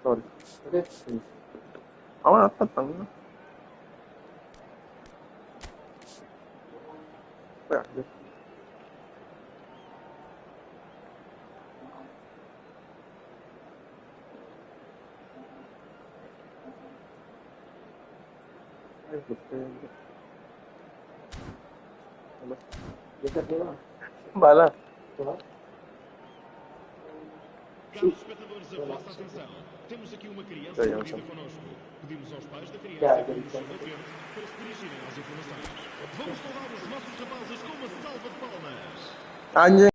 Sorry. Awal apa tang? Ya. Bala. Caros espectadores, a vossa atenção. Temos aqui uma criança reunida connosco. Pedimos aos pais da criança que nos estão a ver para se dirigirem às informações. Vamos saudar os nossos rapazes com uma salva de palmas. Anjing.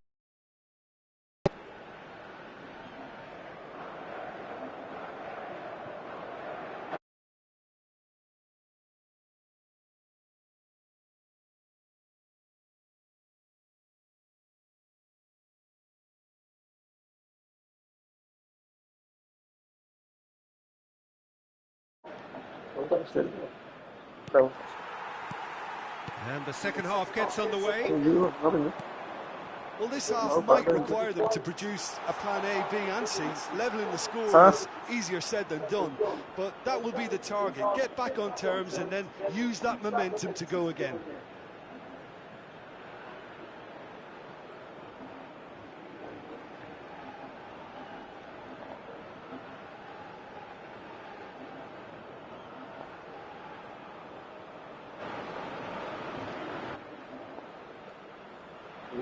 And the second half gets underway. Well, this half might require them to produce a plan A, B and C. Levelling the score is easier said than done, but that will be the target. Get back on terms and then use that momentum to go again.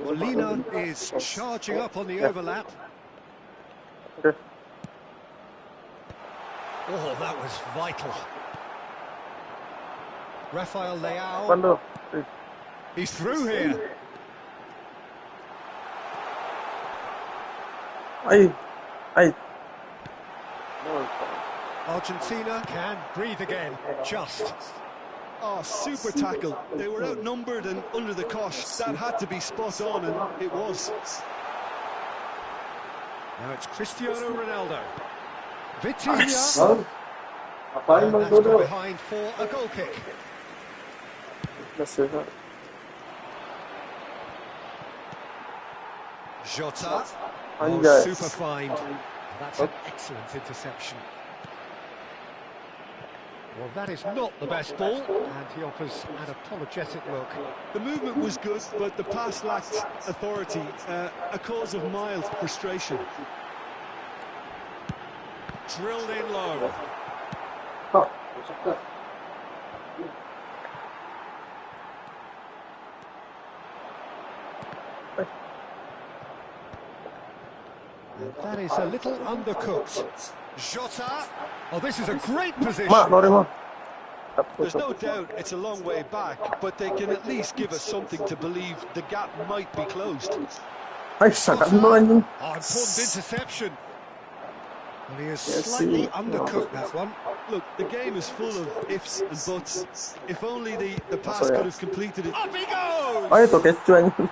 Molina is charging up on the overlap. Okay. Oh, that was vital. Rafael Leao. He's through here. Argentina can breathe again. Just. Oh, super tackle. They were outnumbered and under the cosh. That had to be spot on, and it was. Now it's Cristiano Ronaldo. Vitinha. And that's gone behind for a goal kick. Jota. Oh, super find. That's an excellent interception. Well, that is not the best ball, and he offers an apologetic look. The movement was good, but the pass lacked authority, a cause of mild frustration. Drilled in low. And that is a little undercooked. Jota. Oh, this is a great position. There's no doubt it's a long way back, but they can at least give us something to believe the gap might be closed. Important interception. Well, he is slightly undercooked, that one. Look, the game is full of ifs and buts. If only the pass could have completed it. Up he goes!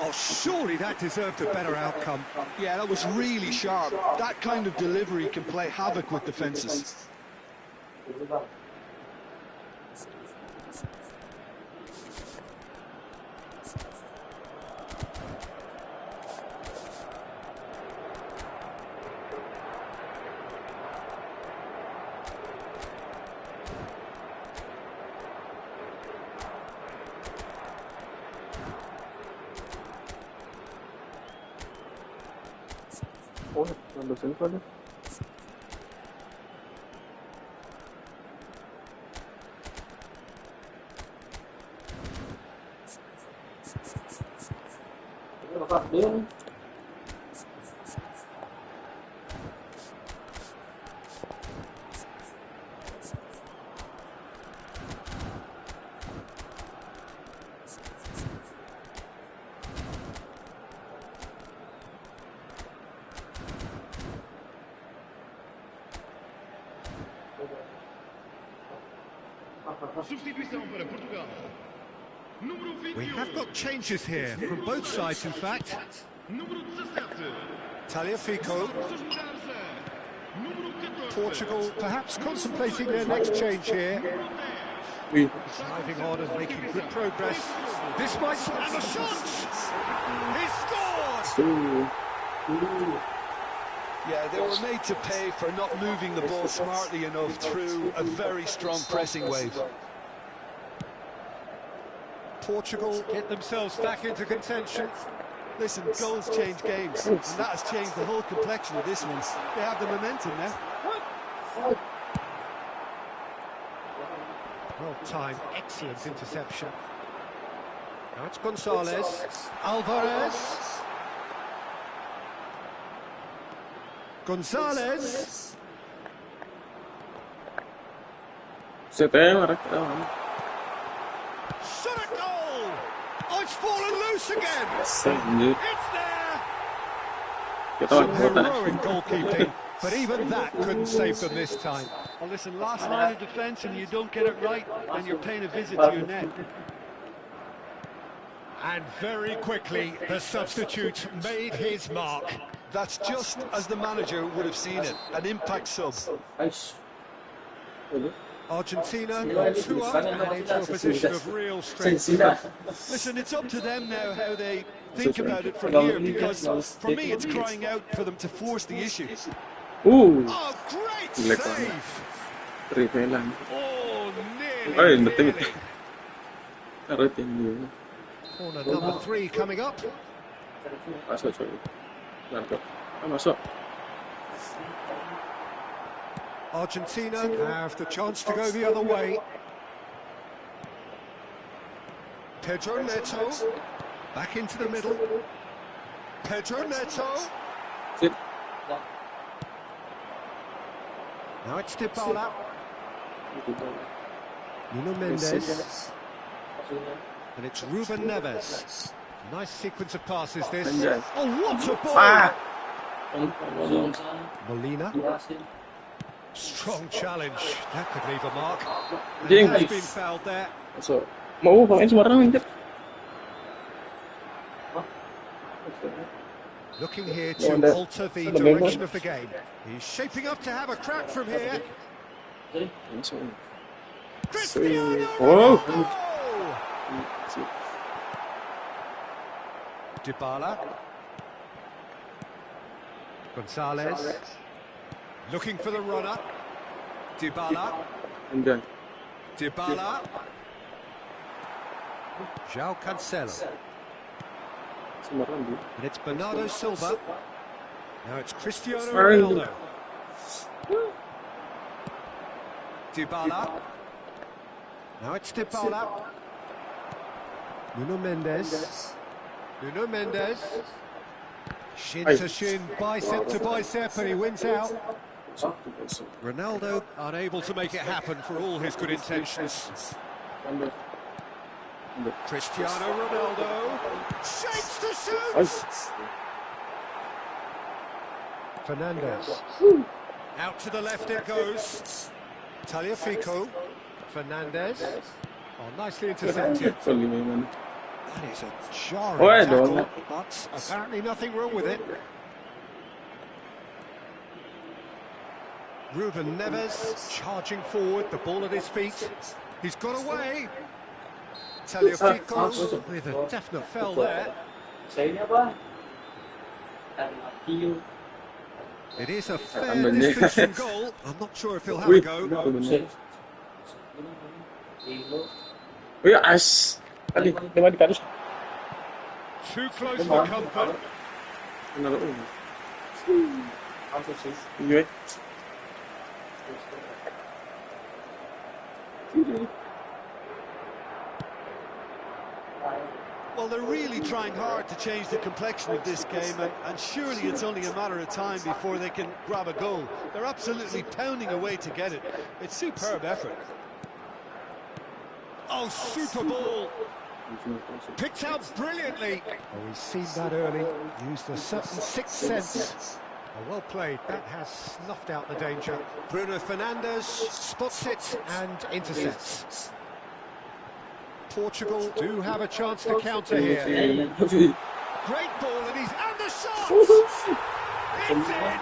Oh, surely that deserved a better outcome. Yeah, that was really sharp. That kind of delivery can play havoc with defences. We have got changes here from both sides, in fact. Tagliafico. Portugal perhaps contemplating their next change here. Driving on and making good progress. This might have a shot! He scored! Yeah, they were made to pay for not moving the ball smartly enough through a very strong pressing wave. Portugal get themselves back into contention. Listen, goals change games, and that has changed the whole complexion of this one. They have the momentum now. Well timed, excellent interception. Now it's Gonzalez. Alvarez. Gonzalez. Se te va Shot a goal! Oh, it's fallen loose again! It's there! Some heroic goalkeeping, but even that couldn't save them this time. Well, listen, last line of defence and you don't get it right, then you're paying a visit to your net. And very quickly, the substitute made his mark. That's just as the manager would have seen it, an impact sub. Argentina got 2 up and into a position of real strength. Listen, it's up to them now how they think about it from here, because for me it's crying out for them to force the issue. Oh, great save! Rivelan. Oh, Ay, nearly. natin. Corner number 3 coming up. Masuk, coy. Mantap. Masuk. Argentina have the chance to go the other way. Pedro Neto, back into the middle. Pedro Neto. Sit. Now it's Dybala. Nuno Mendes. And it's Ruben Neves. Nice sequence of passes this. Oh, what a ball! Molina. Strong challenge. That could leave a mark. And has been fouled there. So, mau pemain sembarang anjir. Looking here to alter the direction of the game. He's shaping up to have a crack from here. Cristiano Ronaldo! Dybala. Gonzalez. Looking for the runner. Dybala. Dybala. João Cancelo. And it's Bernardo Silva. Now it's Cristiano Ronaldo. Dybala. Now it's Dybala. Nuno Mendes. Nuno Mendes. Shin to shin, bicep to bicep, and he wins out. Ronaldo unable to make it happen for all his good intentions. Cristiano Ronaldo shakes to shoot. Fernandes. Out to the left it goes. Tagliafico. Fernandes. Oh, nicely intercepted. That is a jarring tackle, but apparently nothing wrong with it. Ruben Neves charging forward, the ball at his feet. He's got away. Tagliafico with a definite foul there. It is a fair distance from goal. I'm not sure if he'll have a go. Too close for comfort. Well, they're really trying hard to change the complexion of this game, and surely it's only a matter of time before they can grab a goal. They're absolutely pounding away to get it. It's superb effort. Oh, super ball! Picked out brilliantly. Oh, he's seen that early, used a certain sixth sense. Oh, well played, that has snuffed out the danger. Bruno Fernandes spots it and intercepts. Portugal do have a chance to counter here. Great ball, and he's and the shot! It's in!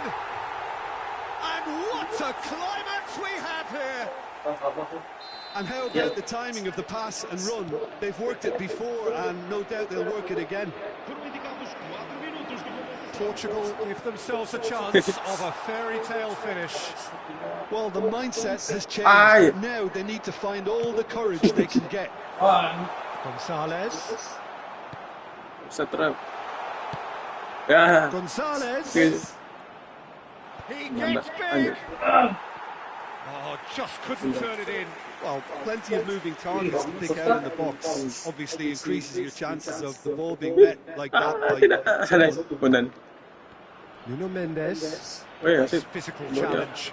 And what a climax we have here! And how about the timing of the pass and run? They've worked it before, and no doubt they'll work it again. Portugal give themselves a chance of a fairy tale finish. Well, the mindset has changed. Now they need to find all the courage they can get. Gonzalez. Setrap. Ya. Gonzalez. He gets big. Oh, just couldn't turn it in. Well, plenty of moving targets to pick out in the box. Obviously increases your chances of the ball being met like that by someone. Nuno Mendes. Nice Physical challenge.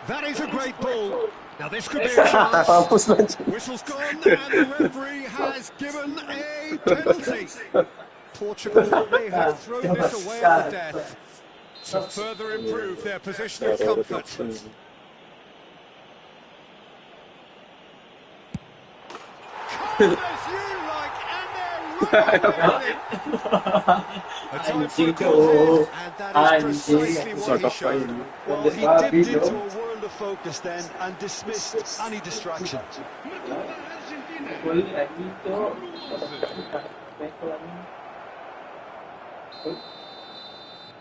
That is a great ball. Now this could be a chance. Whistle's gone and the referee has given a penalty. Portugal may have thrown this away at the death to further improve their position of comfort. Cold as you like, and they're right on with it. A time for a goal, and that is precisely what he showed. Well, he dipped into a world of focus then and dismissed any distraction.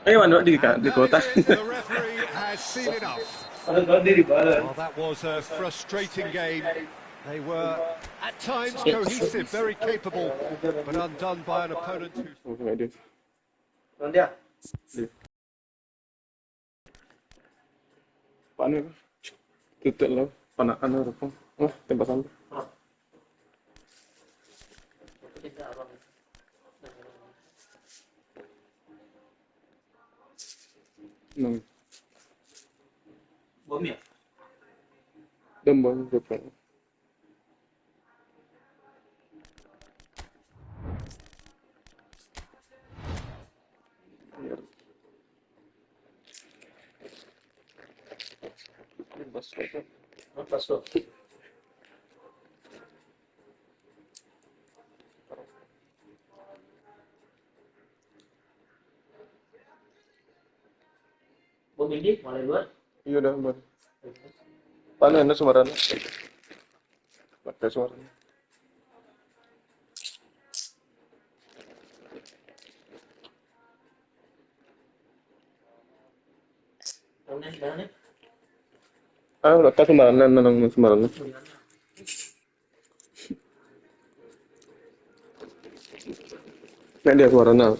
The referee has seen enough. Well, that was a frustrating game. They were, at times, cohesive, very capable, but undone by an opponent who... Paano? Tutup lo. Panakan lo rupang. Wah, tembak sampai. Nung. Bom ya? Dembang rupang. Pasok. Bom ini mulai luar. Iya udah, Bang. Paano na sumaran? Pakai sumaran. Wala ka sumaran na nang sumaran. Nah, dia suara na.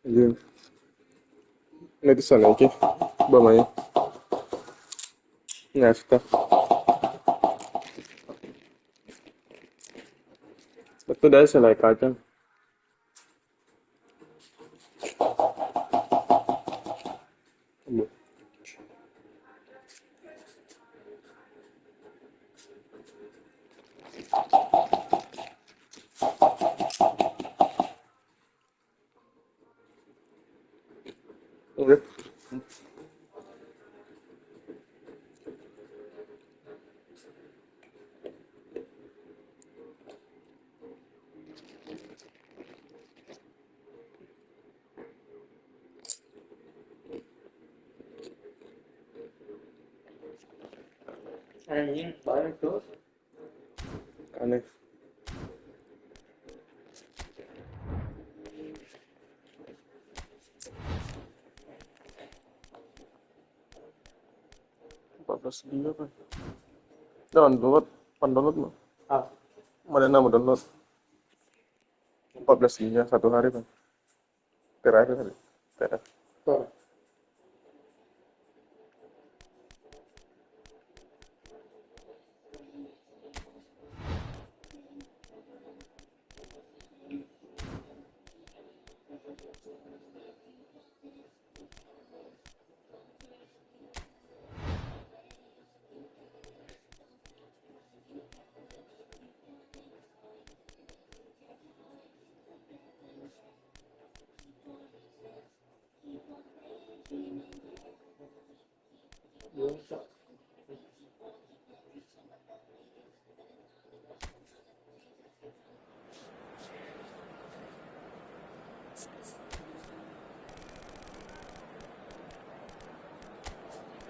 Yun. Ngayon sana iki. Ba may. Ngasta. Betul dah selai kacang. Okay. Anjing banyak tuh. Aneh. Dia kan. Download, download mah. Mana nama download? 14 giga satu hari kan. Terakhir kali. Terakhir.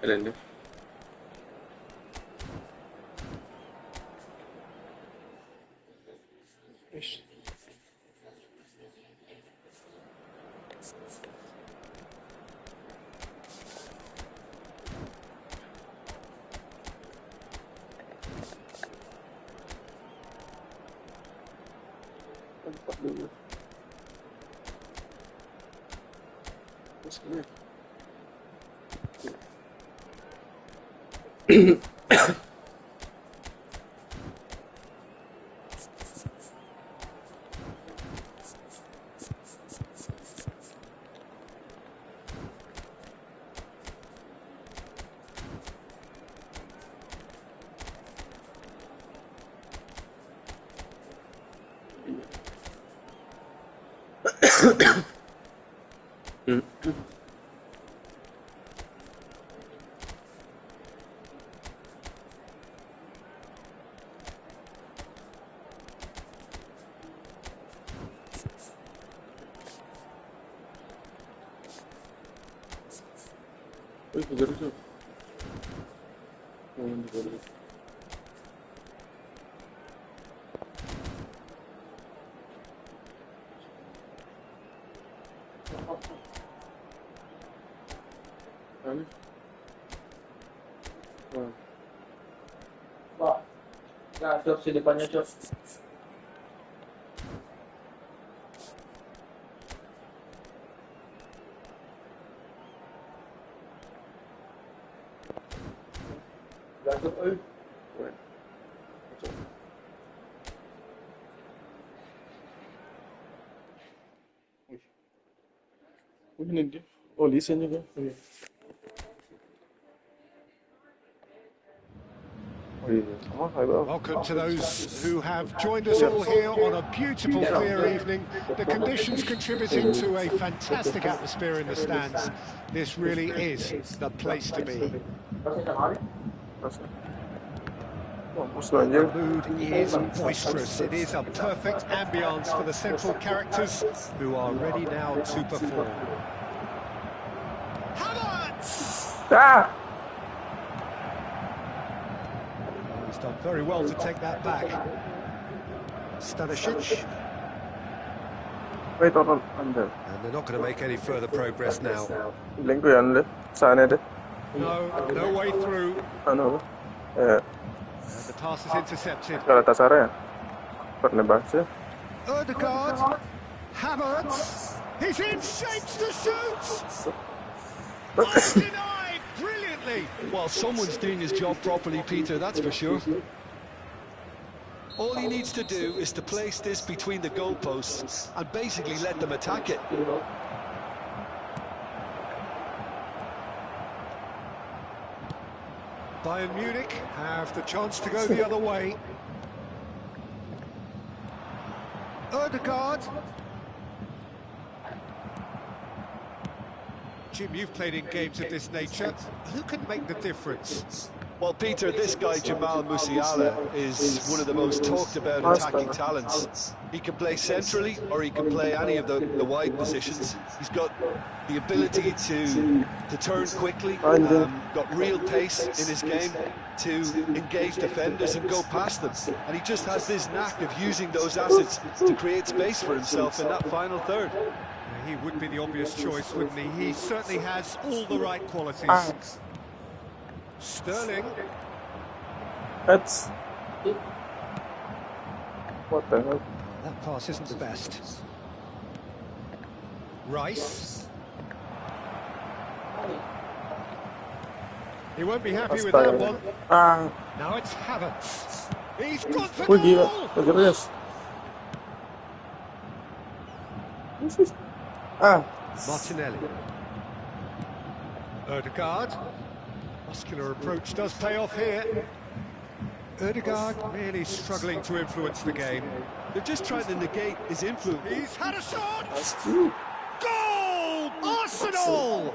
Ada. Wih, kejar tuh. Kejar. Wah, ya cok si depannya cok. Gacok, euy. Ini dia. Oh, lisennya kan. Welcome to those who have joined us all here on a beautiful, clear evening. The conditions contributing to a fantastic atmosphere in the stands. This really is the place to be. The mood is boisterous. It is a perfect ambience for the central characters who are ready now to perform. Ah! He's done very well to take that back. Stanisic. Wait on under. And they're not going to make any further progress now. Link ko yan, sana de. No way through. Ano? And the pass is intercepted. Galatasaray. Pernah baca. Ødegaard. Havertz. He's in shapes to shoot. Oh, denied brilliantly. Well, someone's doing his job properly, Peter, that's for sure. All he needs to do is to place this between the goalposts and basically let them attack it. Bayern Munich have the chance to go the other way. Ødegaard. Jim, you've played in games of this nature. Who can make the difference? Well, Peter, this guy, Jamal Musiala, is one of the most talked about attacking talents. He can play centrally or he can play any of the wide positions. He's got the ability to turn quickly, got real pace in his game to engage defenders and go past them. And he just has this knack of using those assets to create space for himself in that final third. He would be the obvious choice, wouldn't he? He certainly has all the right qualities. Sterling. That's... What the hell? That pass isn't the best. Rice. He won't be happy with that one. Now it's Havertz. He's gone for goal! Yes. Martinelli. Ødegaard. Muscular approach does pay off here. Ødegaard really struggling to influence the game. They're just trying to negate his influence. He's had a shot! Goal! Arsenal!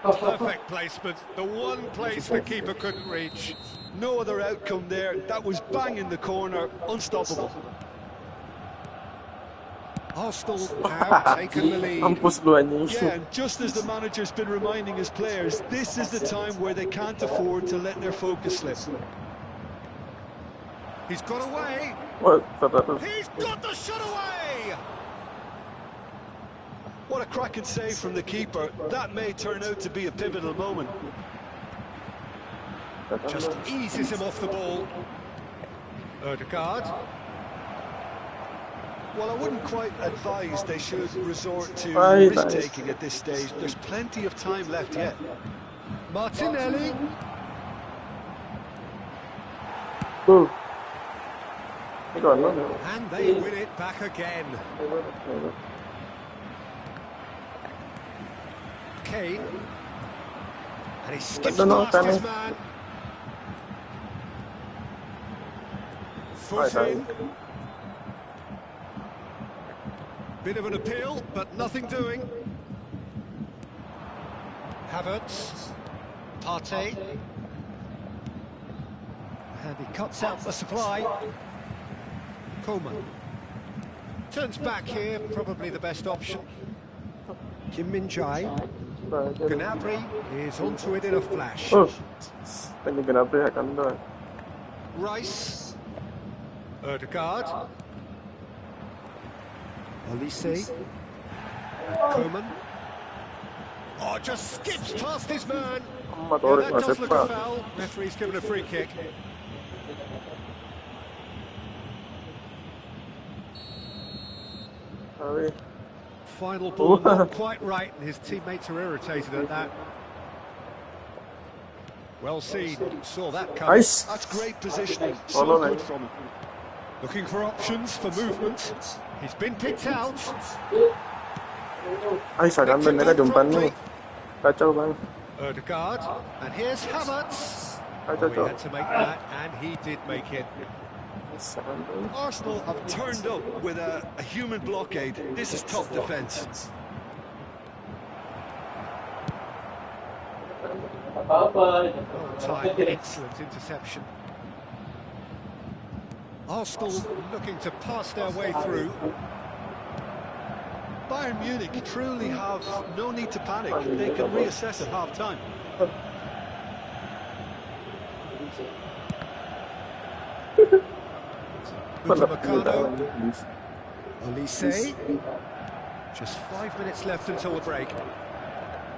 Perfect placement. The one place the keeper couldn't reach. No other outcome there. That was bang in the corner. Unstoppable. Arsenal have taken the lead. Yeah, and just as the manager's been reminding his players, this is the time where they can't afford to let their focus slip. He's got away. He's got the shot away. What a cracking save from the keeper. That may turn out to be a pivotal moment. Just eases him off the ball. Ødegaard. Well, I wouldn't quite advise they should resort to risk-taking at this stage. There's plenty of time left yet. Martinelli. And they win it back again. Kane. And he skips past his man. Foot in. Bit of an appeal, but nothing doing. Havertz. Partey. And he cuts out the supply. Coleman. Turns back here, probably the best option. Kim Min-jae. Gnabry is onto it in a flash. Rice. Ødegaard. Olise. Coleman. Oh, just skips past his man. Yeah, that does look a foul. Referee's given a free kick. Final ball not quite right, and his teammates are irritated at that. Well seen, saw that coming. That's great positioning, so good from him. Looking for options for movement. He's been picked out. Ødegaard, and here's Havertz. Oh, he had to make that, and he did make it. Arsenal have turned up with a human blockade. This is top defence. Time, excellent interception. Arsenal looking to pass their way through. Bayern Munich truly have no need to panic. They can reassess at half-time. Upamecano. Olise. Just 5 minutes left until the break.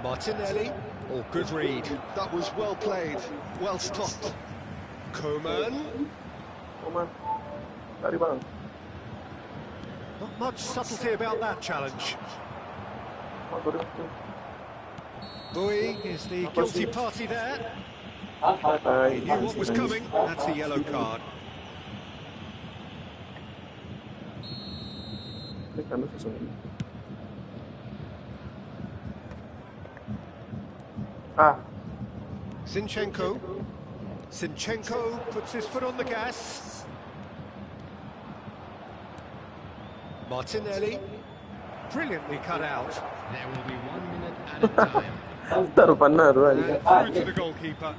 Martinelli. Oh, good read. That was well played, well stopped. Coleman. Not much subtlety about that challenge. Bowie is the guilty party there. He knew what was coming. That's a yellow card. Zinchenko. Zinchenko puts his foot on the gas. Martinelli. Brilliantly cut out. There will be 1 minute at a time. And through to the goalkeeper.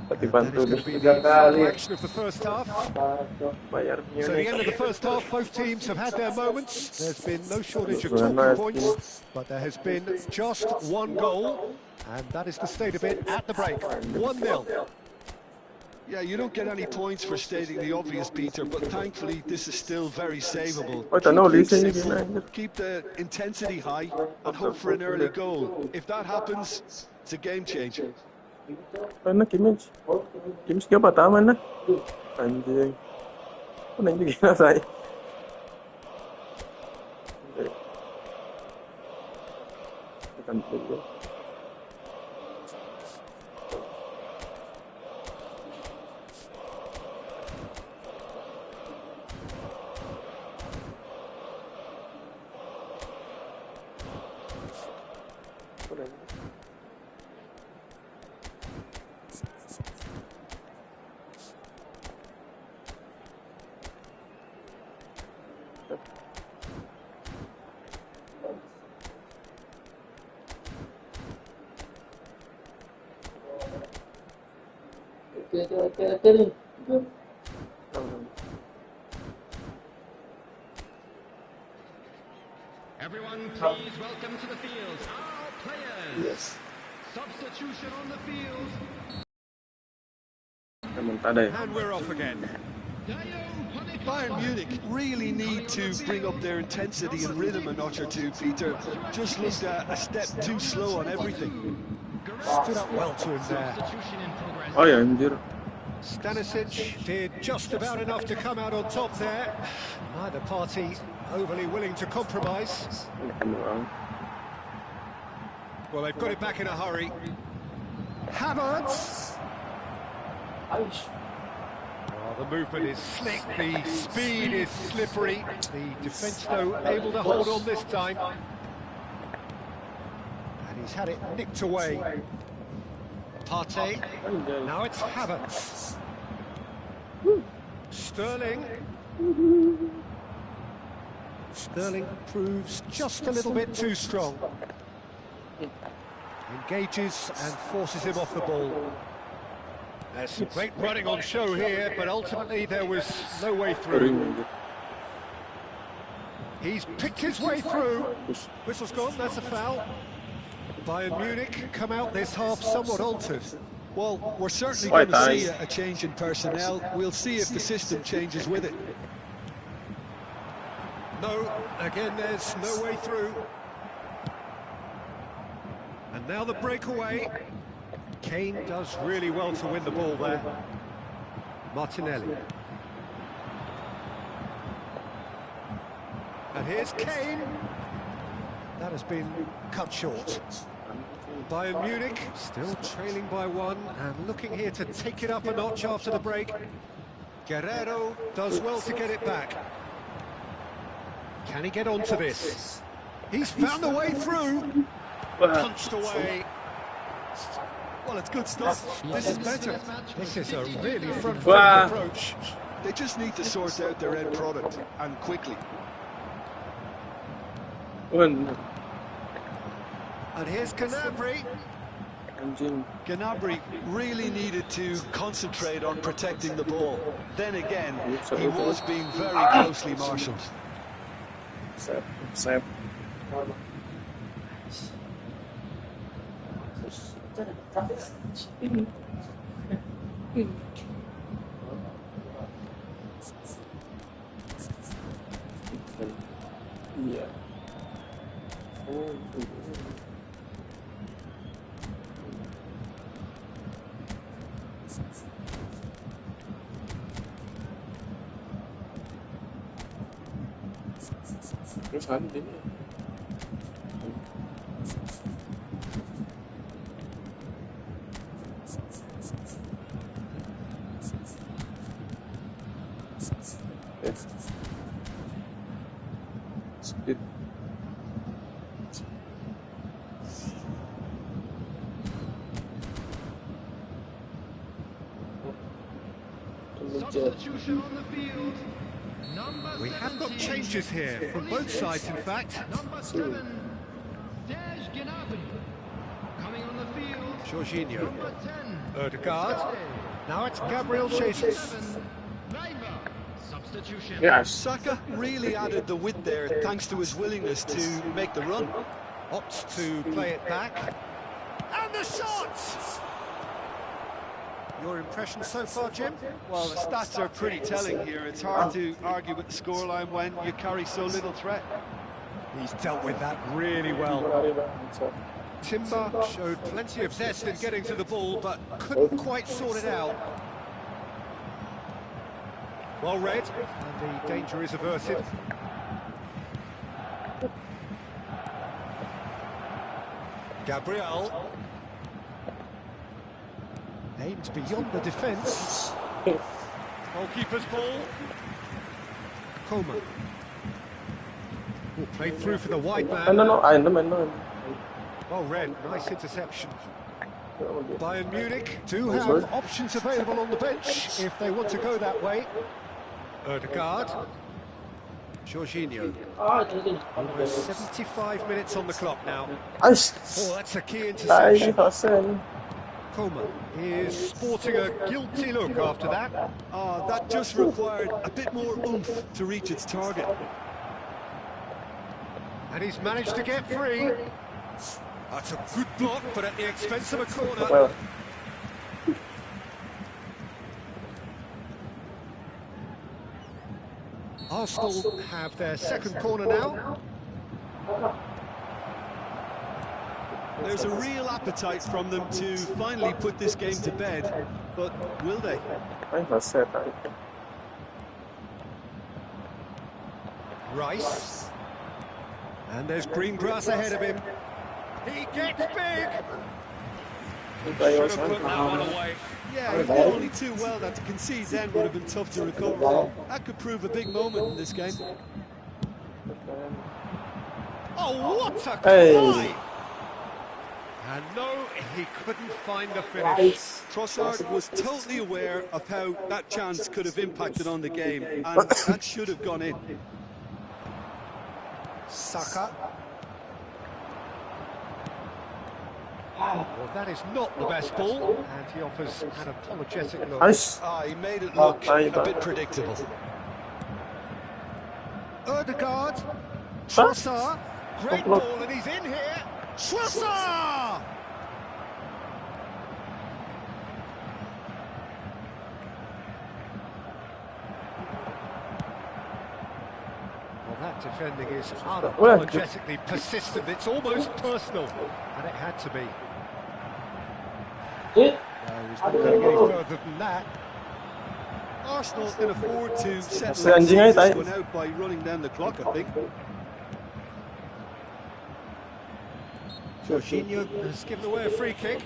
That is going to be the final action of the first half. So at the end of the first half, both teams have had their moments. There's been no shortage of talking points, but there has been just one goal, and that is the state of it at the break. 1-0. Yeah, you don't get any points for stating the obvious, Peter, but thankfully this is still very savable. Keep the intensity high and hope for an early goal. If that happens, it's a game changer. Kimmich siapa taman nah? Anjing. Kok nanya gini saya? Tekan dulu. Everyone, please welcome to the field our players. Yes. Substitution on the field. And we're off again. Bayern Munich really need to bring up their intensity and rhythm a notch or two, Peter. Just looked a step too slow on everything. Stood up well to him there. Oh yeah, anjir. Stanisic did just about enough to come out on top there. Neither party overly willing to compromise. Well, they've got it back in a hurry. Havertz. Oh, the movement is slick, the speed is slippery. The defence, though, able to hold on this time. And he's had it nicked away. Partey. Now it's Havertz. Sterling. Sterling proves just a little bit too strong. Engages and forces him off the ball. There's some great running on show here, but ultimately there was no way through. He's picked his way through. Whistle's gone, that's a foul. Bayern Munich come out this half somewhat altered. Well, we're certainly going to see a change in personnel. We'll see if the system changes with it. No, again there's no way through. And now the breakaway. Kane does really well to win the ball there. Martinelli. And here's Kane. That has been cut short. Bayern Munich still trailing by one and looking here to take it up a notch after the break. Guerrero does well to get it back. Can he get onto this? He's found the way through. Punched away. Well, it's good stuff. This is better. This is a really front-foot approach. They just need to sort out their end product, and quickly. And here's Gnabry. Gnabry really needed to concentrate on protecting the ball. Then again, he was being very closely marshalled. Sam. Yeah. Terus nanti speed. Substitution on the field. We have got changes here from both sides, in fact. Number 7, Serge Gnabry. Coming on the field. Jorginho. Number 10, Odegaard. Now it's Gabriel Jesus. 7, Leiber. Substitution. Yes. Saka really added the width there thanks to his willingness to make the run. Opts to play it back. And the shot! Your impression so far, Jim? Well, the stats are pretty telling here. It's hard to argue with the scoreline when you carry so little threat. He's dealt with that really well. Timber showed plenty of zest in getting to the ball, but couldn't quite sort it out. Well read, and the danger is averted. Gabriel. Aimed beyond the defence. Goalkeeper's ball. Coleman. Played through for the wide man. No. Well read, nice interception. Bayern Munich do have options available on the bench if they want to go that way. Odegaard. Jorginho. Almost 75 minutes on the clock now. Oh, that's a key interception. Coleman is sporting a guilty look after that. That just required a bit more oomph to reach its target. And he's managed to get free. That's a good block, but at the expense of a corner. Well. Arsenal have their second corner now. There's a real appetite from them to finally put this game to bed, but will they? Rice. And there's green grass ahead of him. He gets big! Should have put that one away. Yeah, he did only too well. That to concede then would have been tough to recover from. That could prove a big moment in this game. Oh, what a fly! And no, he couldn't find the finish. Trossard was totally aware of how that chance could have impacted on the game, and that should have gone in. Saka. Well, that is not the best ball, and he offers an apologetic look. He made it look a bit predictable. Ødegaard. Trossard. Great ball, and he's in here. Trossard! Well, that defending is unapologetically persistent. It's almost personal, and it had to be. No, he's not going any further than that. Arsenal can afford to settle this one out by running down the clock, I think. Jorginho has given away a free kick.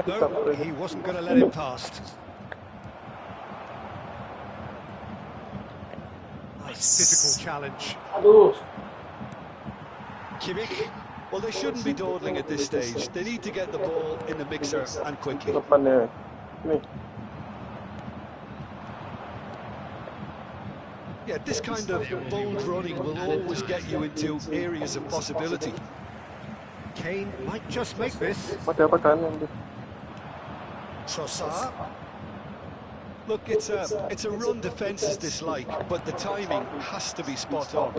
No, he wasn't going to let it past. Nice physical challenge. Kimmich. Well, they shouldn't be dawdling at this stage. They need to get the ball in the mixer and quickly. Yeah, this kind of bold running will always get you into areas of possibility. Kane might just make this. Trossard. Look, it's a run defence's dislike, but the timing has to be spot on.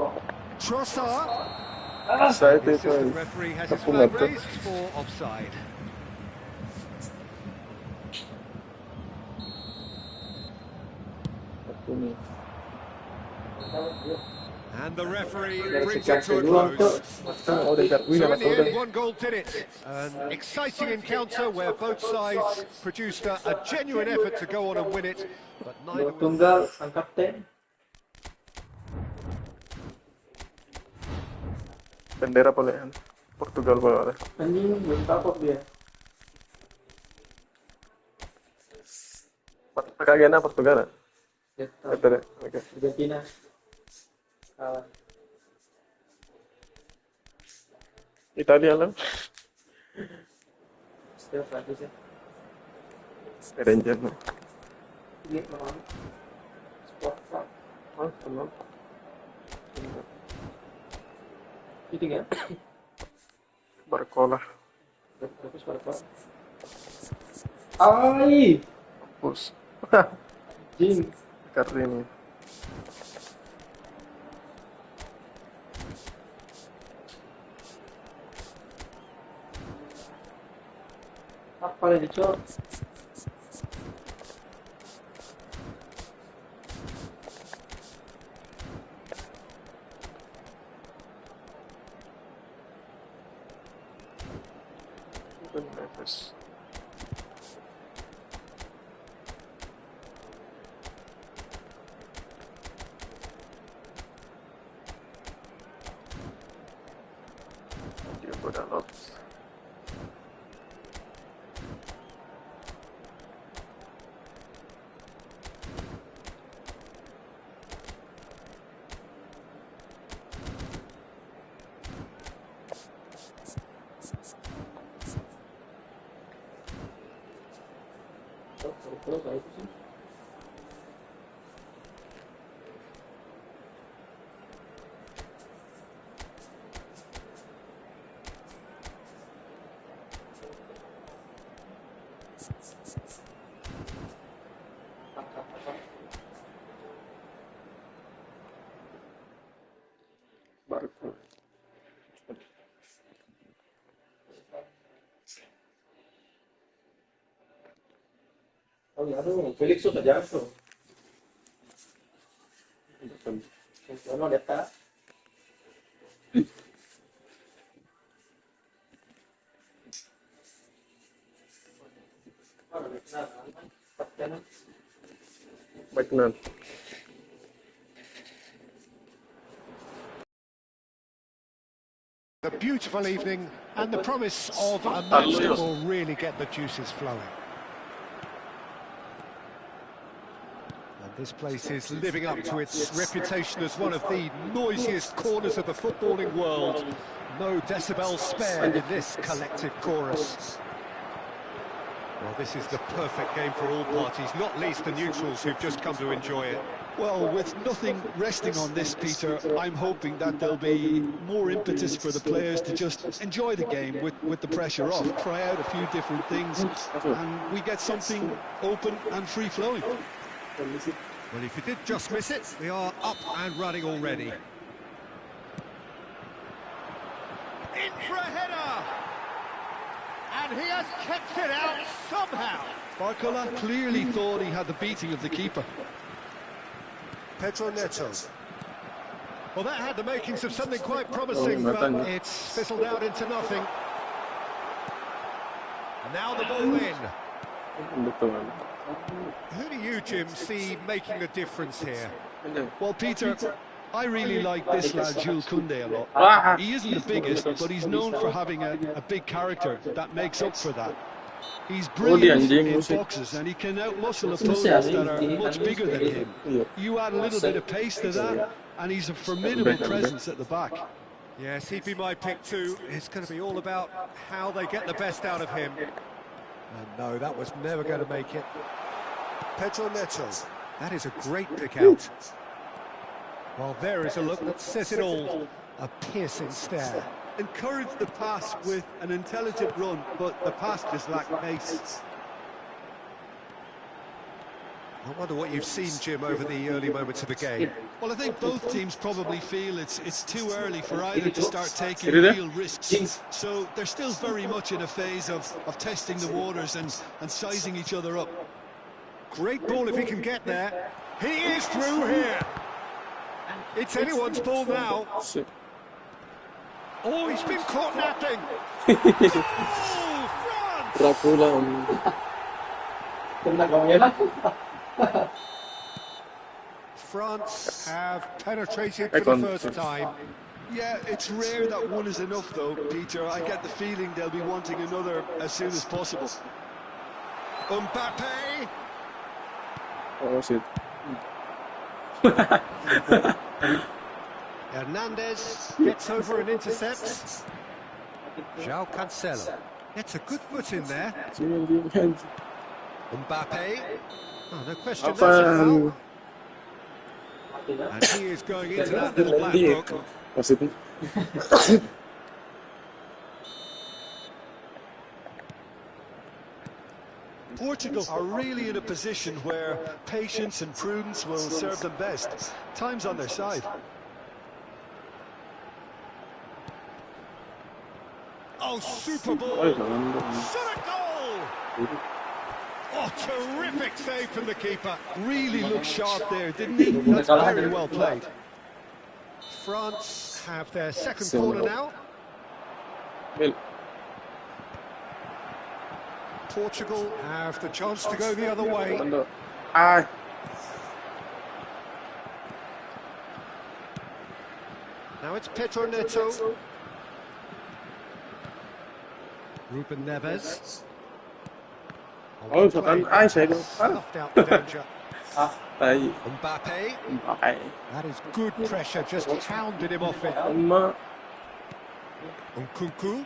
Trossard. The assistant referee has his flag raised for offside. And the referee brings it to a close. So in the end, one goal did it. An exciting encounter where both sides produced a genuine effort to go on and win it, but neither Tunggal sang kapten. Bendera boleh kan? Portugal boleh ada. Anjing belum kapok dia. Pakai agenda Portugal. Betul. Argentina. Kalah. Italia lah. Setiap Prancis ya. Ranger nih. Ini memang sport. Tenang. Itu kan? Barcola. Bagus Barca. Ai, Bus. jing. Kartini. Apa yang dicor? Neves. Dia berdalot. Terus itu sih. Barco. Oh ya, aduh, Felix tuh kejam tuh. Funzionó, ya está. Background. A beautiful evening and the promise of a match that will really get the juices flowing. And this place is living up to its reputation as one of the noisiest corners of the footballing world. No decibels spared in this collective chorus. Well, this is the perfect game for all parties, not least the neutrals who've just come to enjoy it. Well, with nothing resting on this, Peter, I'm hoping that there'll be more impetus for the players to just enjoy the game with the pressure off, try out a few different things, and we get something open and free-flowing. Well, if you did just miss it, we are up and running already. In for a header! And he has kept it out somehow. Barcola clearly thought he had the beating of the keeper. Pedro Neto. Well, that had the makings of something quite promising, but it's fizzled out into nothing. Now the ball in. Who do you, Jim, see making the difference here? Well, Peter, I really like this lad, Jules Koundé, a lot. He isn't the biggest, but he's known for having a big character that makes up for that. He's brilliant in boxes, and he can outmuscle opponents that are much bigger than him. You add a little bit of pace to that, and he's a formidable presence at the back. Yes, he'd be my pick too. It's going to be all about how they get the best out of him. And no, that was never going to make it. Pedro Neto. That is a great pick out. Well, there is a look that says it all. A piercing stare. Encouraged the pass with an intelligent run, but the pass just lacked pace. I wonder what you've seen, Jim, over the early moments of the game. Well, I think both teams probably feel it's too early for either to start taking real risks. So they're still very much in a phase of testing the waters and sizing each other up. Great ball if he can get there. He is through here. It's anyone's ball now. Oh, he's been caught napping. France have penetrated for the first time. Yeah, it's rare that one is enough, though, Peter. I get the feeling they'll be wanting another as soon as possible. Mbappe. Oh, shit. Hernandez gets over and intercepts. João Cancelo gets a good foot in there. Mbappe. Oh, no question, that's a foul. And he is going into that little black book. Portugal are really in a position where patience and prudence will serve them best. Time's on their side. Oh, super ball! Shot a goal! Oh, terrific save from the keeper. Really looked sharp there, didn't he? That's very well played. France have their second corner now. Portugal have the chance to go the other way. Now it's Pedro Neto. Ruben Neves. Oh, Snuffed out the danger. Mbappe. That is good pressure, just hounded him off it. Nkunku.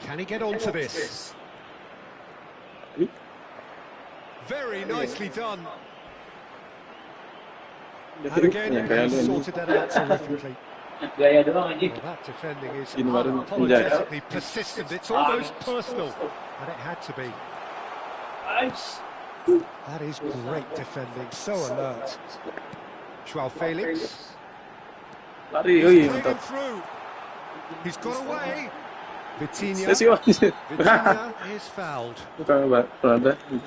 Can he get onto this? Very nicely done. And again, he sorted that out terrifically. Well, that defending is unapologetically persistent. It's almost personal, and it had to be. That is great defending, so alert. João Felix. He's played him through. He's got away. Vitinha is fouled.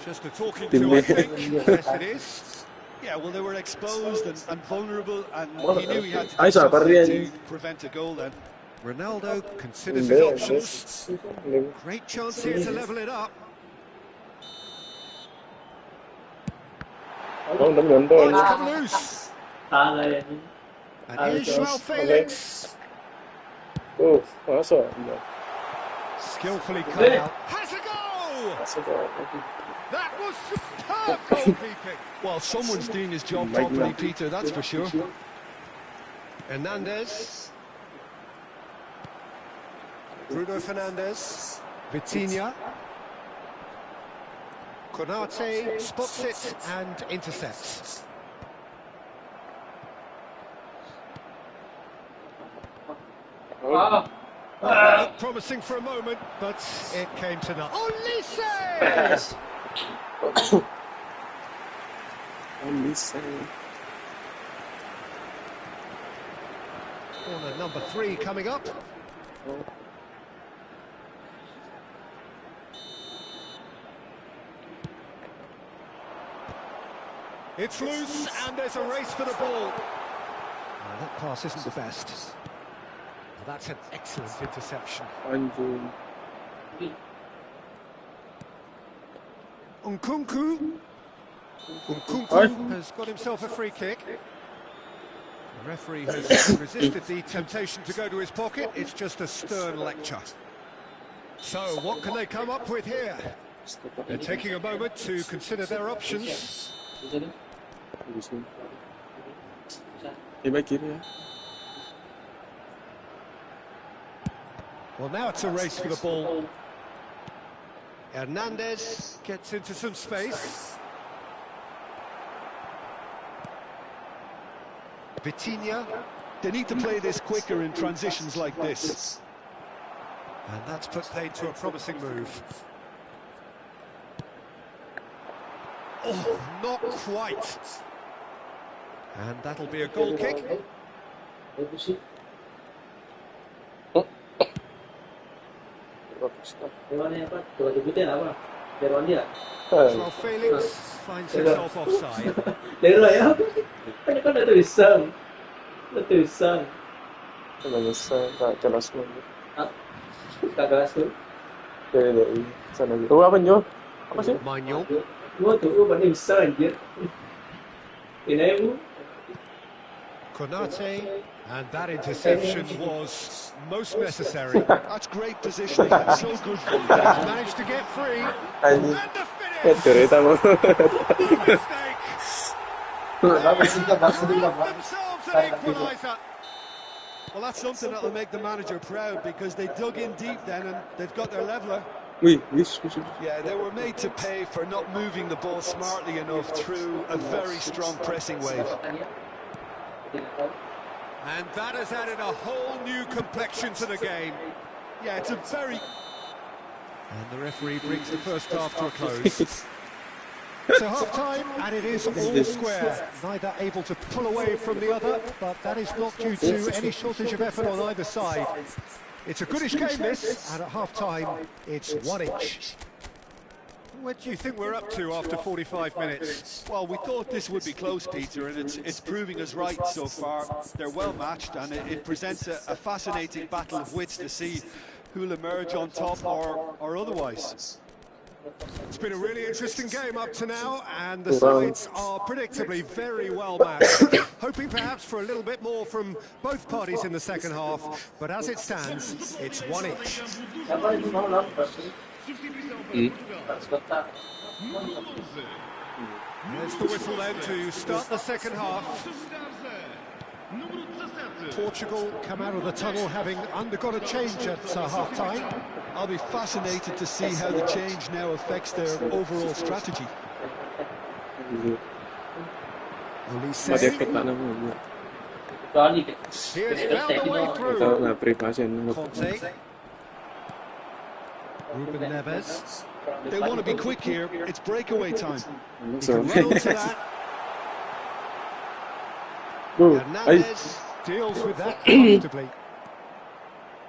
Just a talking to, I think. Yes, it is. Yeah, well, they were exposed and vulnerable, and he knew he had to do something to prevent a goal then. Ronaldo considers his options. Great chance here to level it up. Oh, Oh, it's come loose. And here's Joao Felix. Oh, awesome. Skillfully cut out. Has a goal! That was superb goalkeeping. Well, someone's doing his job properly, Peter, that's for sure. Hernandez. Bruno Fernandes. Vitinha. Konate spots it and intercepts. Looked promising for a moment, but it came to nothing. Olise! Corner number 3 coming up. It's loose, and there's a race for the ball. That pass isn't the best. Well, that's an excellent interception. Nkunku has got himself a free kick. The referee has resisted the temptation to go to his pocket. It's just a stern lecture. So, what can they come up with here? They're taking a moment to consider their options. Well, now it's a race for the ball. Hernandez gets into some space. Vitinha. They need to play this quicker in transitions like this. And that's put paid to a promising move. Oh, not quite. And that'll be a goal kick. Joao Felix finds himself offside. Manuel. Konate, and that interception was most necessary. That's great positioning, so good for him. He's managed to get free. And the finish! No mistake! Themselves an equaliser. Well, that's something that'll make the manager proud, because they dug in deep then and they've got their leveller. Yeah, they were made to pay for not moving the ball smartly enough through a very strong pressing wave. And that has added a whole new complexion to the game. Yeah, it's a very... And the referee brings the first half to a close. So half-time, and it is all square. Neither able to pull away from the other, but that is not due to any shortage of effort on either side. It's a goodish game, this, and at half-time, it's 1 each. What do you think we're up to after 45 minutes? Well, we thought this would be close, Peter, and it's proving us right so far. They're well matched, and it presents a fascinating battle of wits to see who'll emerge on top or otherwise. It's been a really interesting game up to now, and the sides are predictably very well matched. Hoping perhaps for a little bit more from both parties in the second half, but as it stands, it's 1 each. There's the whistle then to start the second half. Portugal come out of the tunnel having undergone a change at half-time. I'll be fascinated to see how the change now affects their overall strategy. Olise. Here's found the way through. Conte. Ruben Neves. They want to be quick here. It's breakaway time. He can run onto that. Hernandez deals with that comfortably.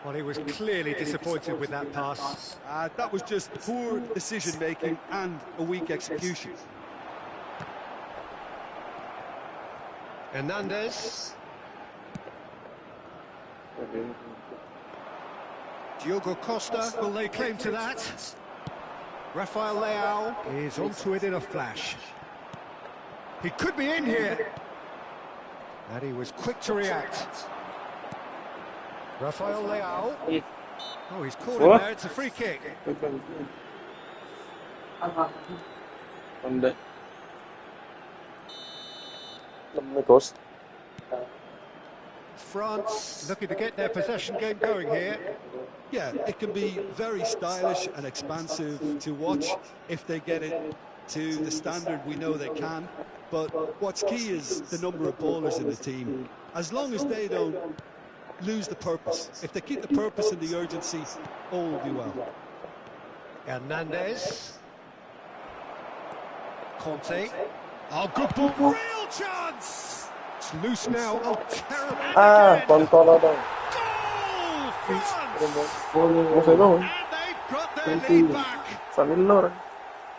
Well, he was clearly disappointed with that pass. That was just poor decision-making and a weak execution. Hernandez. Diogo Costa will lay claim to that. Rafael Leao is onto it in a flash. He could be in here. And he was quick to react. Rafael Leao. Oh, he's caught him there. It's a free kick. France looking to get their possession game going here. Yeah, it can be very stylish and expansive to watch if they get it to the standard we know they can. But what's key is the number of ballers in the team. As long as they don't lose the purpose, if they keep the purpose and the urgency, all will be well. Hernandez. Conte. Oh, good ball. Real chance! It's loose now. Oh, terrible. Kontol daw. Goal! France! Masaya And they've got their lead back. Sanilor.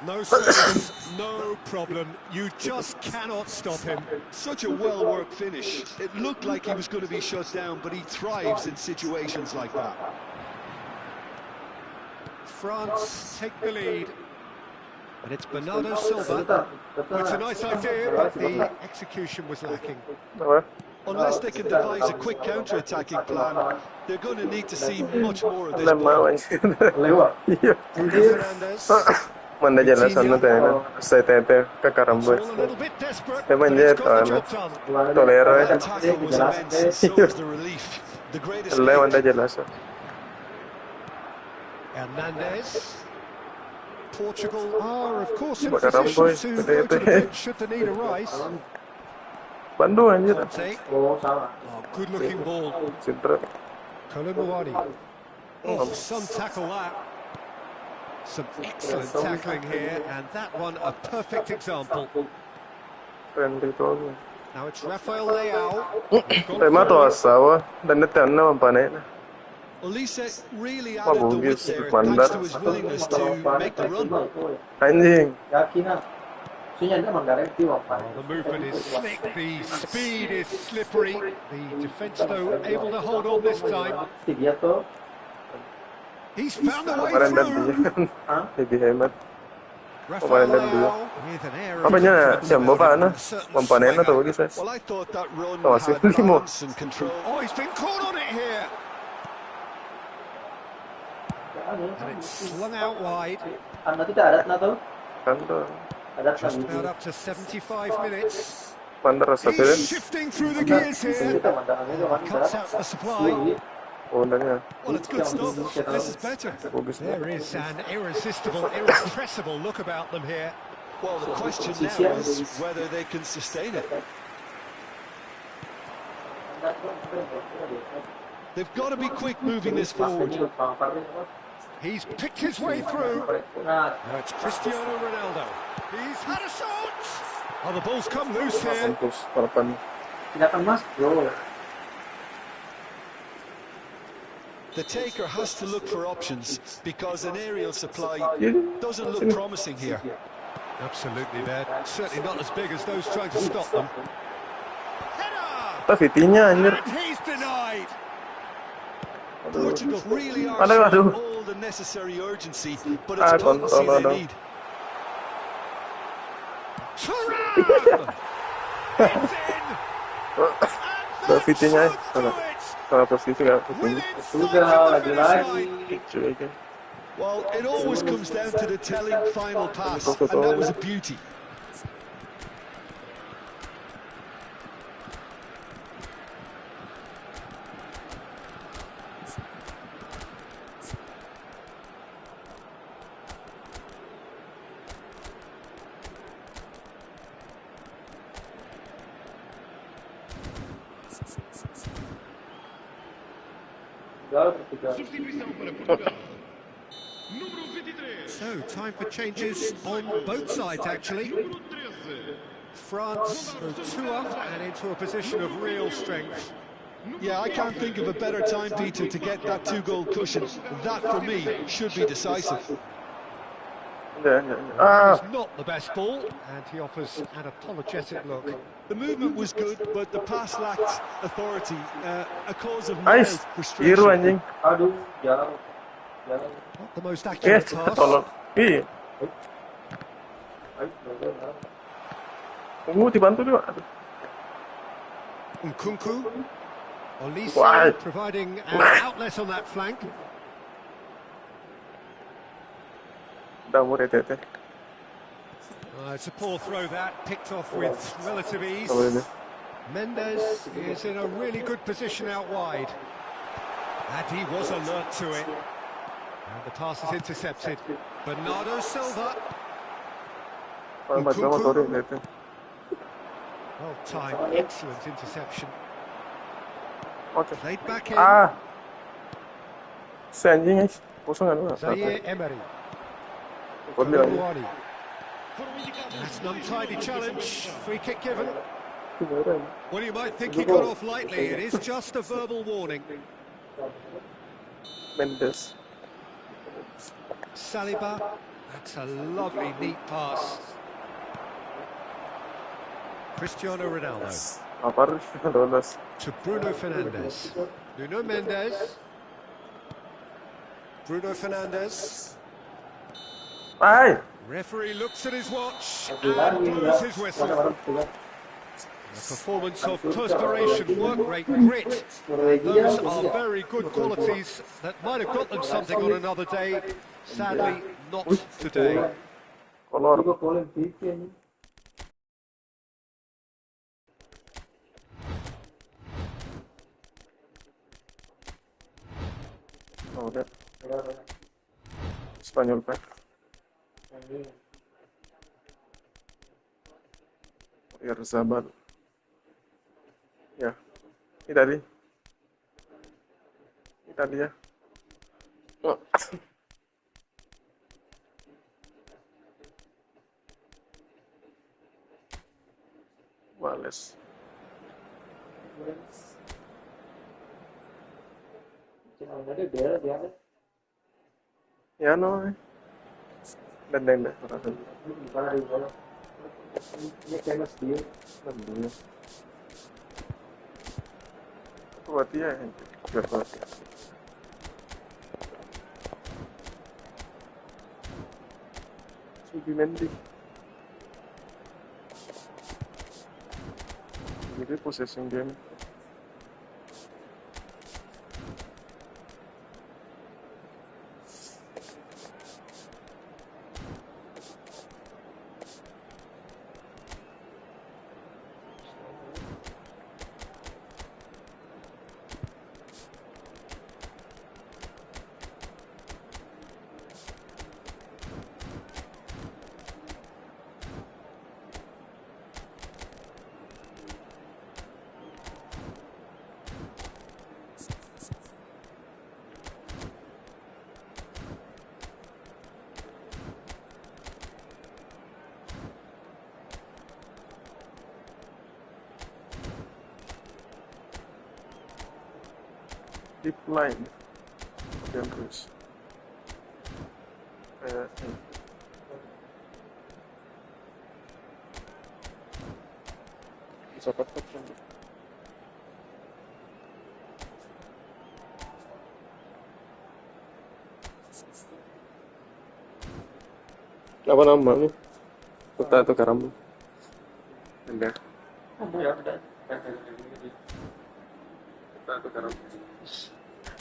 No space, no problem. You just cannot stop him. Such a well-worked finish. It looked like he was going to be shut down, but he thrives in situations like that. France take the lead. And it's Bernardo Silva. Well, it's a nice idea, but the execution was lacking. Unless they can devise a quick counter-attacking plan, they're going to need to see much more of this ball. Fernandez. Manda jelasan na tayo. Sa tete kakarambot. All a little bit desperate, Eh, but manja it's got the ito, job done. Tolero The tackle was immense, and so was the relief. The great escape. Manda jelasan. Hernandez. Portugal are, of course, in Karamboy. position to go to the bench should the need arise. Bandu anjir. Conte. Oh, good-looking ball. Cedera. Kolomuani. Oh, some tackle that. Some excellent tackling here, and that one a perfect example. Keren gitu. Now it's Rafael Leao. Tema to asawa. Dan netan na mampane na. Olise really added the width there thanks to his willingness to make the run. Anjing. The movement is slick, the speed is slippery. The defence, though, able to hold on this time. He's found a way Kemarin dan through. dia. Lebih hemat. Rafael dan dia. Leao with an air of Apanya confidence jam berapa and na? a certain Mampane na swagger. to guys. Well, I thought that run Masih had limo. balance and control. Oh, he's been caught on it here. And it's slung out wide. Kan to. Just about up to 75 minutes. Mandar rasa tu. He's shifting through the gears here. Cuts out the supply. Oh, dah. Well, it's good stuff. This is better. There is an irresistible, irrepressible look about them here. Well, the question now is whether they can sustain it. They've got to be quick moving this forward. He's picked his way through. Now it's Cristiano Ronaldo. He's had a shot. Oh, the ball's come loose here. Santos harapan. The taker has to look for options because an aerial supply doesn't look promising here. Absolutely, they're certainly not as big as those trying to stop them. Header! Tapi Fitinya anjir. And he's denied. Portugal really are Aduh. showing all the necessary urgency, but it's potency they need. Thuram! It's in! Dah Fitinya. Sana. Salah posisi kan. Well, it always comes down to the telling final pass, and that was a beauty. Substituição para Portugal. Número 23. So, time for changes on both sides, actually. Número 13. France go 2 up and into a position of real strength. Yeah, I can't think of a better time, Peter, to get that 2-goal cushion. That, for me, should be decisive. It's not the best ball, and he offers an apologetic look. The movement was good, but the pass lacked authority, a cause of mild frustration. Aduh, jalan. Not the most accurate pass. Dibantu juga. Nkunku. Olise providing an outlet on that flank. It's a poor throw that, picked off with relative ease. Mendes is in a really good position out wide. And he was alert to it. And the pass is intercepted. Bernardo Silva. Nkunku. Well timed, excellent interception. Played back in. Zaire Emery. That's an untidy challenge. Free kick given. Well, you might think he got off lightly. It is just a verbal warning. Mendes. Saliba. That's a lovely, neat pass. Cristiano Ronaldo. To Bruno Fernandes. Nuno Mendes. Bruno Fernandes. Referee looks at his watch and blows his whistle. A performance of perspiration, work rate, grit. Those are very good qualities that might have got them something on another day. Sadly, not today. Spanyol Pak. Sabar. Ya, Italia. Wales. Ya no. Dan. Ini famous dia. Buat dia yang berbuat. Subimendi. Jadi possessing game. Deep line. Dan terus. Bisa patah kan? Apa namanya? Kota atau Karam? Enggak. Kota atau Karam?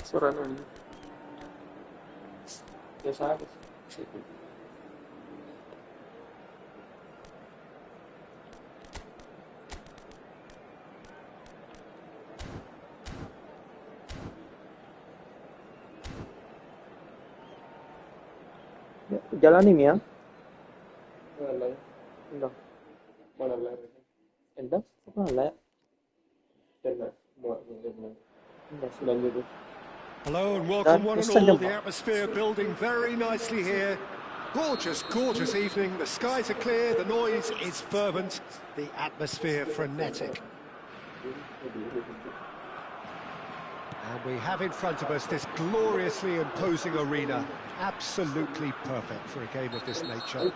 Suara namanya. Biasa aja. Jalanin ya. Enggak. Mana lah? Enggak. Apa lah? Enggak. Hello and welcome one and all. The atmosphere building very nicely here. Gorgeous, gorgeous evening. The skies are clear, the noise is fervent, the atmosphere frenetic. And we have in front of us this gloriously imposing arena. Absolutely perfect for a game of this nature.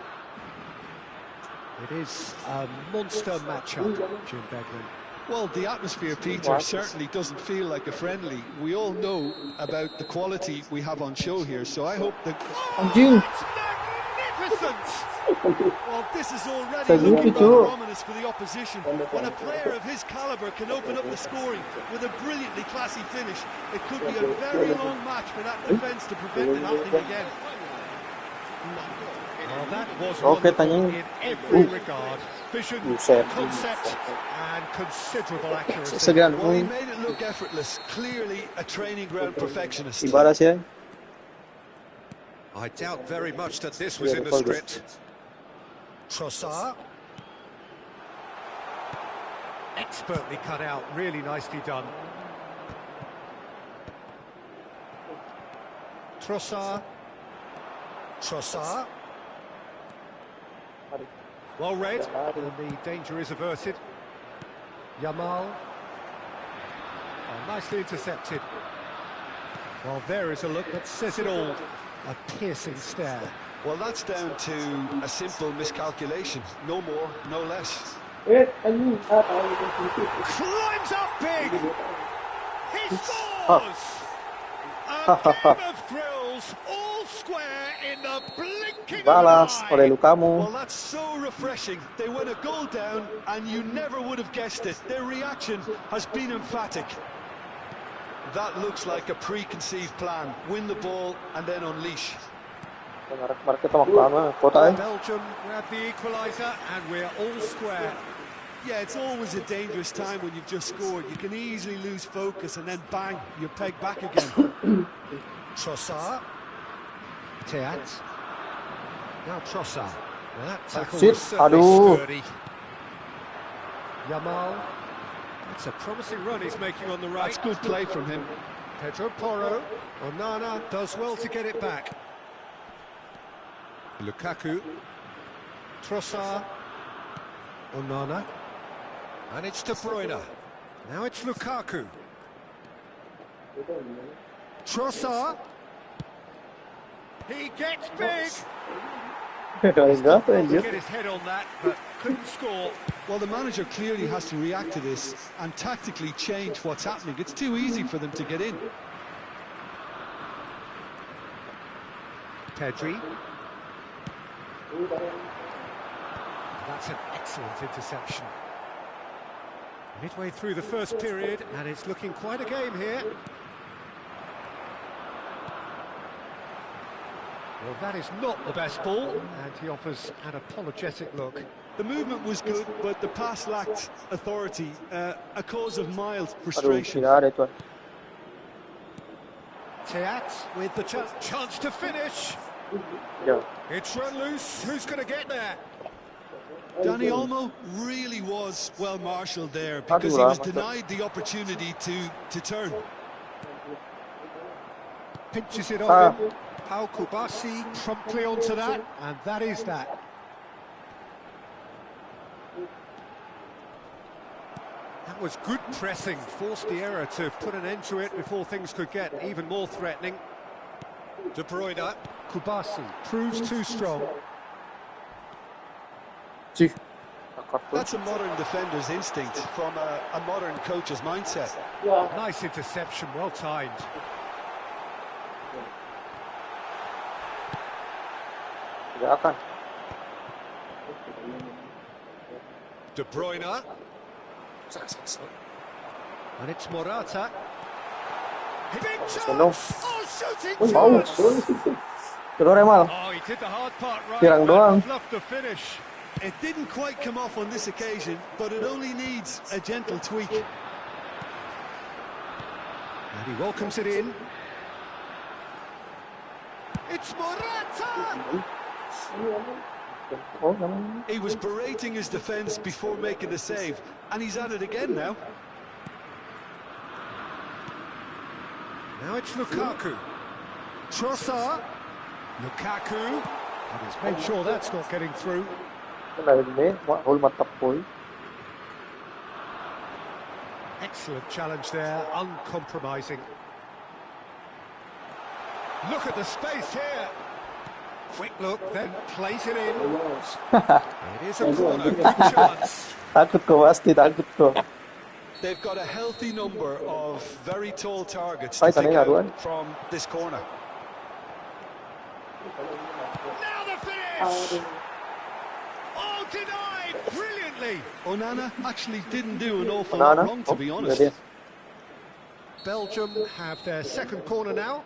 It is a monster matchup, Jim Beglin. Well, the atmosphere, Peter, certainly doesn't feel like a friendly. We all know about the quality we have on show here, so I hope that... Oh, it's magnificent! Well, this is already looking rather ominous for the opposition. When a player of his calibre can open up the scoring with a brilliantly classy finish, it could be a very long match for that defence to prevent it happening again. Well, that was wonderful in every regard. Vision, concept, and considerable accuracy. Well, he made it look effortless. Clearly a training ground perfectionist. I doubt very much that this was in the script. Trossard. Expertly cut out, really nicely done. Trossard. Trossard. Well read, and the danger is averted. Yamal. Oh, nicely intercepted. Well, there is a look that says it all. A piercing stare. Well, that's down to a simple miscalculation. No more, no less. Climbs up big! He scores! A game of thrills, all square in the blinking of an eye. Well, that's so refreshing. They went a goal down, and you never would have guessed it. Their reaction has been emphatic. That looks like a preconceived plan. Win the ball and then unleash. Belgium grab the equaliser, and we're all square. Yeah, it's always a dangerous time when you've just scored. You can easily lose focus and then bang, you're pegged back again. Trossard. Teat. Now Trossard. That tackle was certainly sturdy. Yamal. It's a promising run he's making on the right. That's good play from him. Pedro Porro. Onana does well to get it back. Lukaku. Trossard. Onana. And it's De Bruyne. Now it's Lukaku. Trossard. He gets big. Get his head on that, but couldn't score. Well, the manager clearly has to react to this and tactically change what's happening. It's too easy for them to get in. Pedri. That's an excellent interception. Midway through the first period, and it's looking quite a game here. Well, that is not the best ball, and he offers an apologetic look. The movement was good, but the pass lacked authority, a cause of mild frustration. Teat with the chance to finish. It's run loose. Who's going to get there? Dani Olmo really was well marshalled there because he was denied the opportunity to turn. Pinches it off him. Pau Kubasi promptly onto that, and that is that. That was good pressing, forced the error to put an end to it before things could get even more threatening. De Bruyne. Kubasi proves too strong. That's a modern defender's instinct from a modern coach's mindset. Nice interception, well timed. De Bruyne. And it's Morata. Big chance! Oh, shooting chance! Oh, he did the hard part right, but fluffed the finish. It didn't quite come off on this occasion, but it only needs a gentle tweak. And he welcomes it in. It's Morata! He was berating his defence before making the save, and he's at it again now. Now it's Lukaku. Trossard. Lukaku. And he's made sure that's not getting through. Excellent challenge there, uncompromising. Look at the space here. Quick look, then plays it in. It is a corner, good chance. Takut kau pasti, takut kau. They've got a healthy number of very tall targets to pick out from this corner. Now the finish! Oh, denied brilliantly! Onana actually didn't do an awful lot wrong, to be honest. Belgium have their second corner now.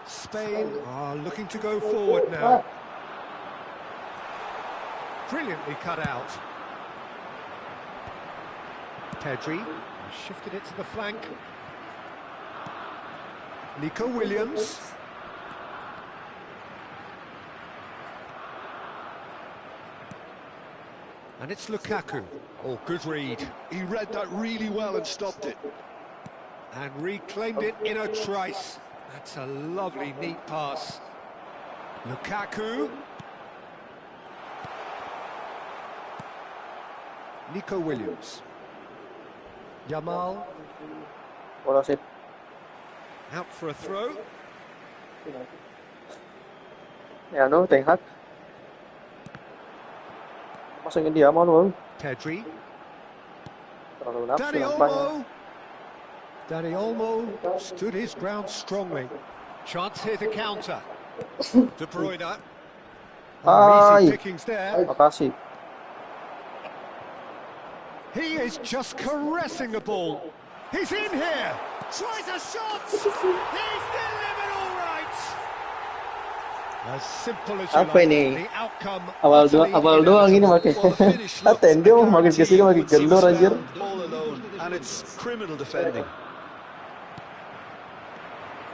Spain are looking to go forward now. Brilliantly cut out. Pedri shifted it to the flank. Nico Williams. And it's Lukaku. Oh, good read. He read that really well and stopped it. And reclaimed it in a trice. That's a lovely, neat pass. Lukaku. Nico Williams. Yamal. Out for a throw. Ya, no, Ten Hag. Masukin dia mau lu. Pedri. Terlalu nafsu Dani nampaknya. Olmo. Dani Olmo stood his ground strongly. Chance here to counter. De Bruyne. Easy pickings there. Makasih. He is just caressing the ball. He's in here. Tries a shot. He's delivered all right. As simple as you like. The outcome. Awal doang ini makin. Aten dia makin kesini makin kendor anjir. All alone, and it's criminal defending.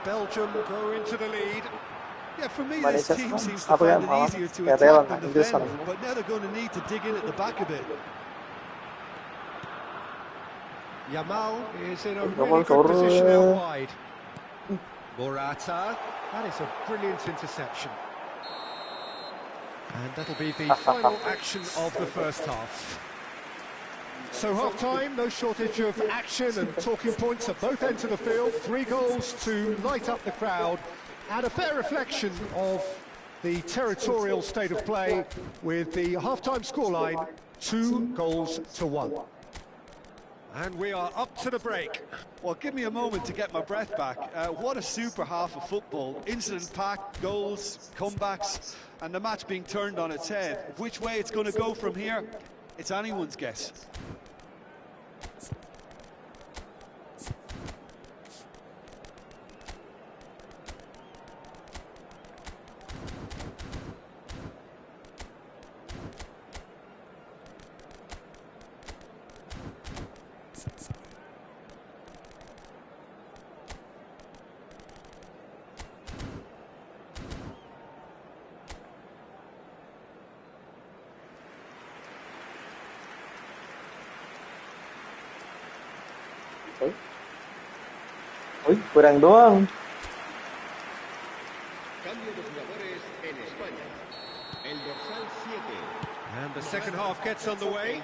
Belgium go into the lead. Yeah, for me, this team seems to find it easier to attack than defend, but now they're going to need to dig in at the back a bit. Yamal is in a really good position out wide. Morata, that is a brilliant interception. And that'll be the final action of the first half. So half-time, no shortage of action and talking points at both ends of the field. 3 goals to light up the crowd, and a fair reflection of the territorial state of play with the half-time scoreline 2-1. And we are up to the break. Well, give me a moment to get my breath back. What a super half of football. Incident-packed, goals, comebacks, and the match being turned on its head. Which way it's going to go from here, it's anyone's guess. Uy, kurang doang. And the second half gets underway.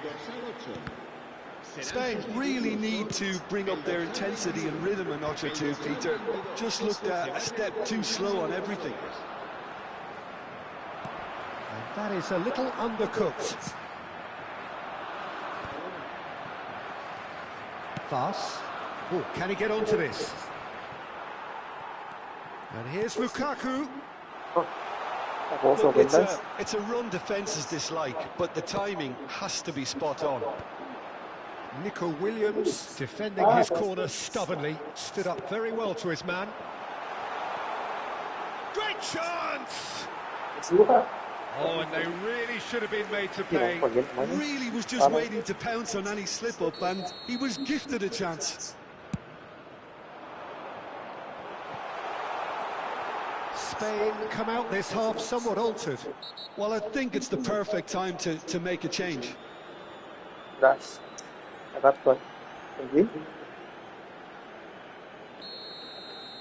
Spain really need to bring up their intensity and rhythm a notch or two, Peter. Just looked a step too slow on everything. And that is a little undercooked. Fast. Oh, can he get onto this? And here's Lukaku. Also Look, it's a run defence's dislike, but the timing has to be spot on. Nico Williams defending his corner stubbornly, stood up very well to his man. Great chance! Oh, and they really should have been made to pay. Really was just waiting to pounce on any slip-up, and he was gifted a chance. Spain come out this half somewhat altered. Well, I think it's the perfect time to make a change. Das.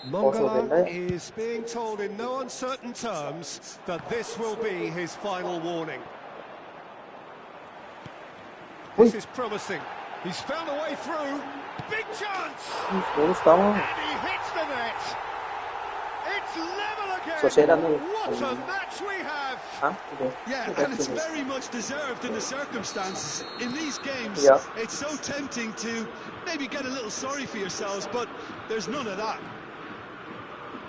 Mongala is being told in no uncertain terms that this will be his final warning. This is promising. He's found a way through. big chance. Bagus kamu. And he hits the net. It's level again. What a match we have. Yeah, and it's very much deserved in the circumstances. In these games, it's so tempting to maybe get a little sorry for yourselves, but there's none of that.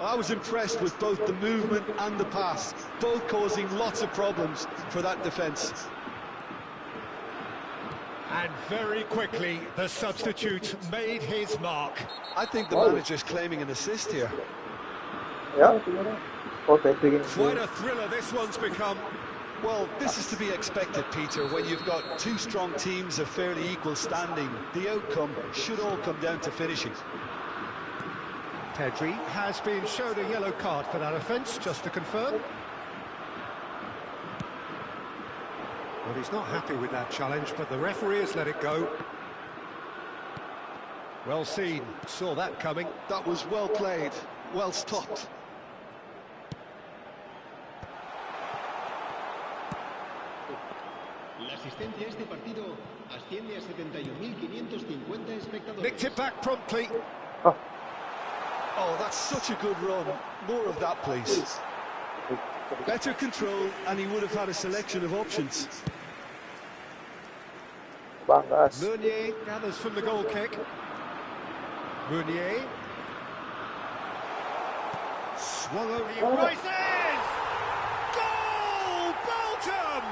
I was impressed with both the movement and the pass, both causing lots of problems for that defence. And very quickly, the substitute made his mark. I think the manager's claiming an assist here. Yeah. Quite a thriller this one's become. Well, this is to be expected, Peter. When you've got two strong teams of fairly equal standing, the outcome should all come down to finishing. Pedri has been shown a yellow card for that offence, just to confirm. Well, he's not happy with that challenge, but the referee has let it go. Well seen, saw that coming. That was well played, well stopped. La asistencia a este partido asciende a 71.550 espectadores. Nicked it back promptly. Oh, that's such a good run. More of that, please. Better control, and he would have had a selection of options. Meunier gathers from the goal kick. Meunier. Swung over, he rises! Goal! Belgium!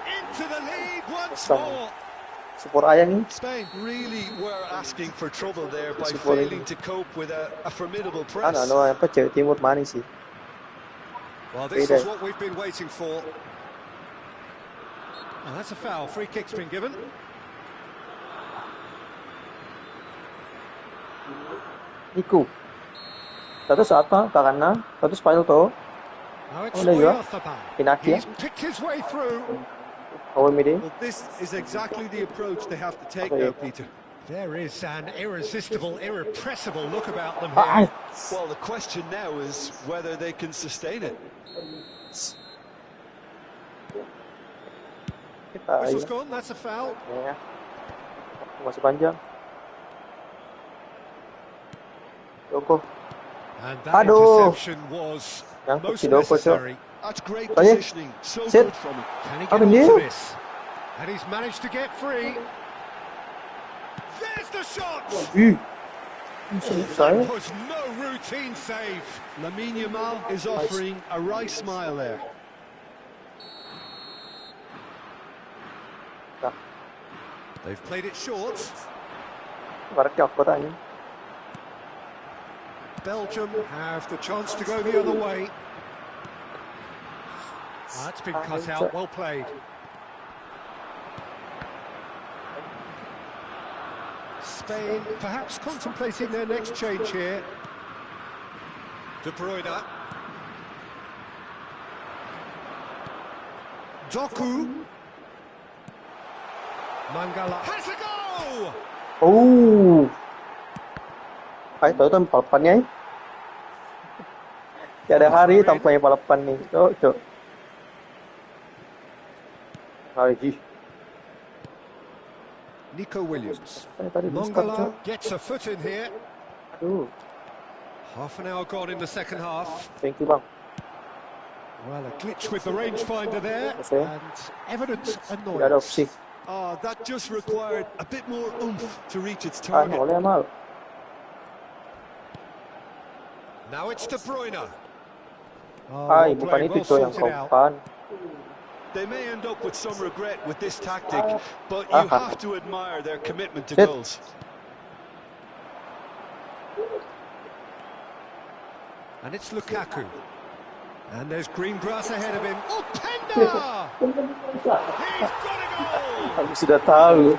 Into the lead once more. Spain really were asking for trouble there by failing to cope with a formidable press. Well, this is what we've been waiting for. Oh, that's a foul. Free kick's been given. Iku. Status apa? Karena status file to. Now it's He's picked his way through. Well, this is exactly the approach they have to take now, Peter. There is an irresistible, irrepressible look about them here. Well, the question now is whether they can sustain it. Whistle's gone, that's a foul. Masih panjang. Doko. And that interception was most necessary. That's great positioning, so good from him. Can he get onto this? And he's managed to get free. There's the shot! That was no routine save. Lamine Yamal is offering a wry smile there. They've played it short. Belgium have the chance to go the other way. That's been cut out, well played. Spain perhaps contemplating their next change here. De Bruyne. Doku. Mangala has a goal! Phải tới tâm palapan ấy. Tiada hari tanpa yang palapan nih. Cok. Hari. Nico Williams. Mangala gets a foot in here. Half an hour gone in the second half. Thank you, bang. Well, a glitch with the rangefinder there, and evident annoyance. That just required a bit more oomph to reach its target. Now it's De Bruyne. Bukan itu tuh yang kau. They may end up with some regret with this tactic, but you have to admire their commitment to goals. And it's Lukaku. And there's green grass ahead of him. Oh, Penda! He's got a goal! Aku sudah tahu.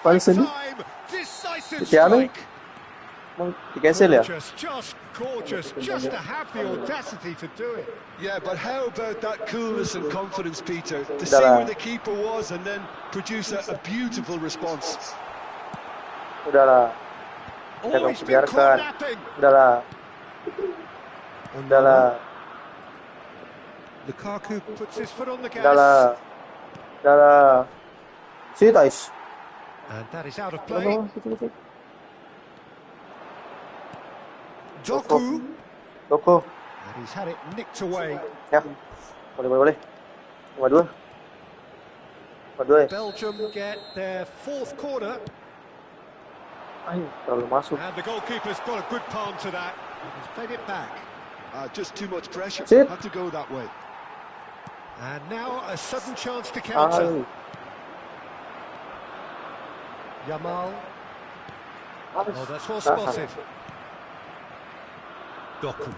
Perfect time, decisive strike. Just gorgeous, just to have the audacity to do it. Yeah, but how about that coolness and confidence, Peter, to see where the keeper was and then produce a beautiful response. Udahlah. Always been caught napping. Udahlah. Lukaku puts his foot on the gas. Udahlah. See, guys. And that is out of play. Doku. And he's had it nicked away. Belgium get their fourth corner. And the goalkeeper's got a good palm to that. He's played it back. Just too much pressure. Had to go that way. And now a sudden chance to counter. Yamal. Oh, that's well spotted. Doku.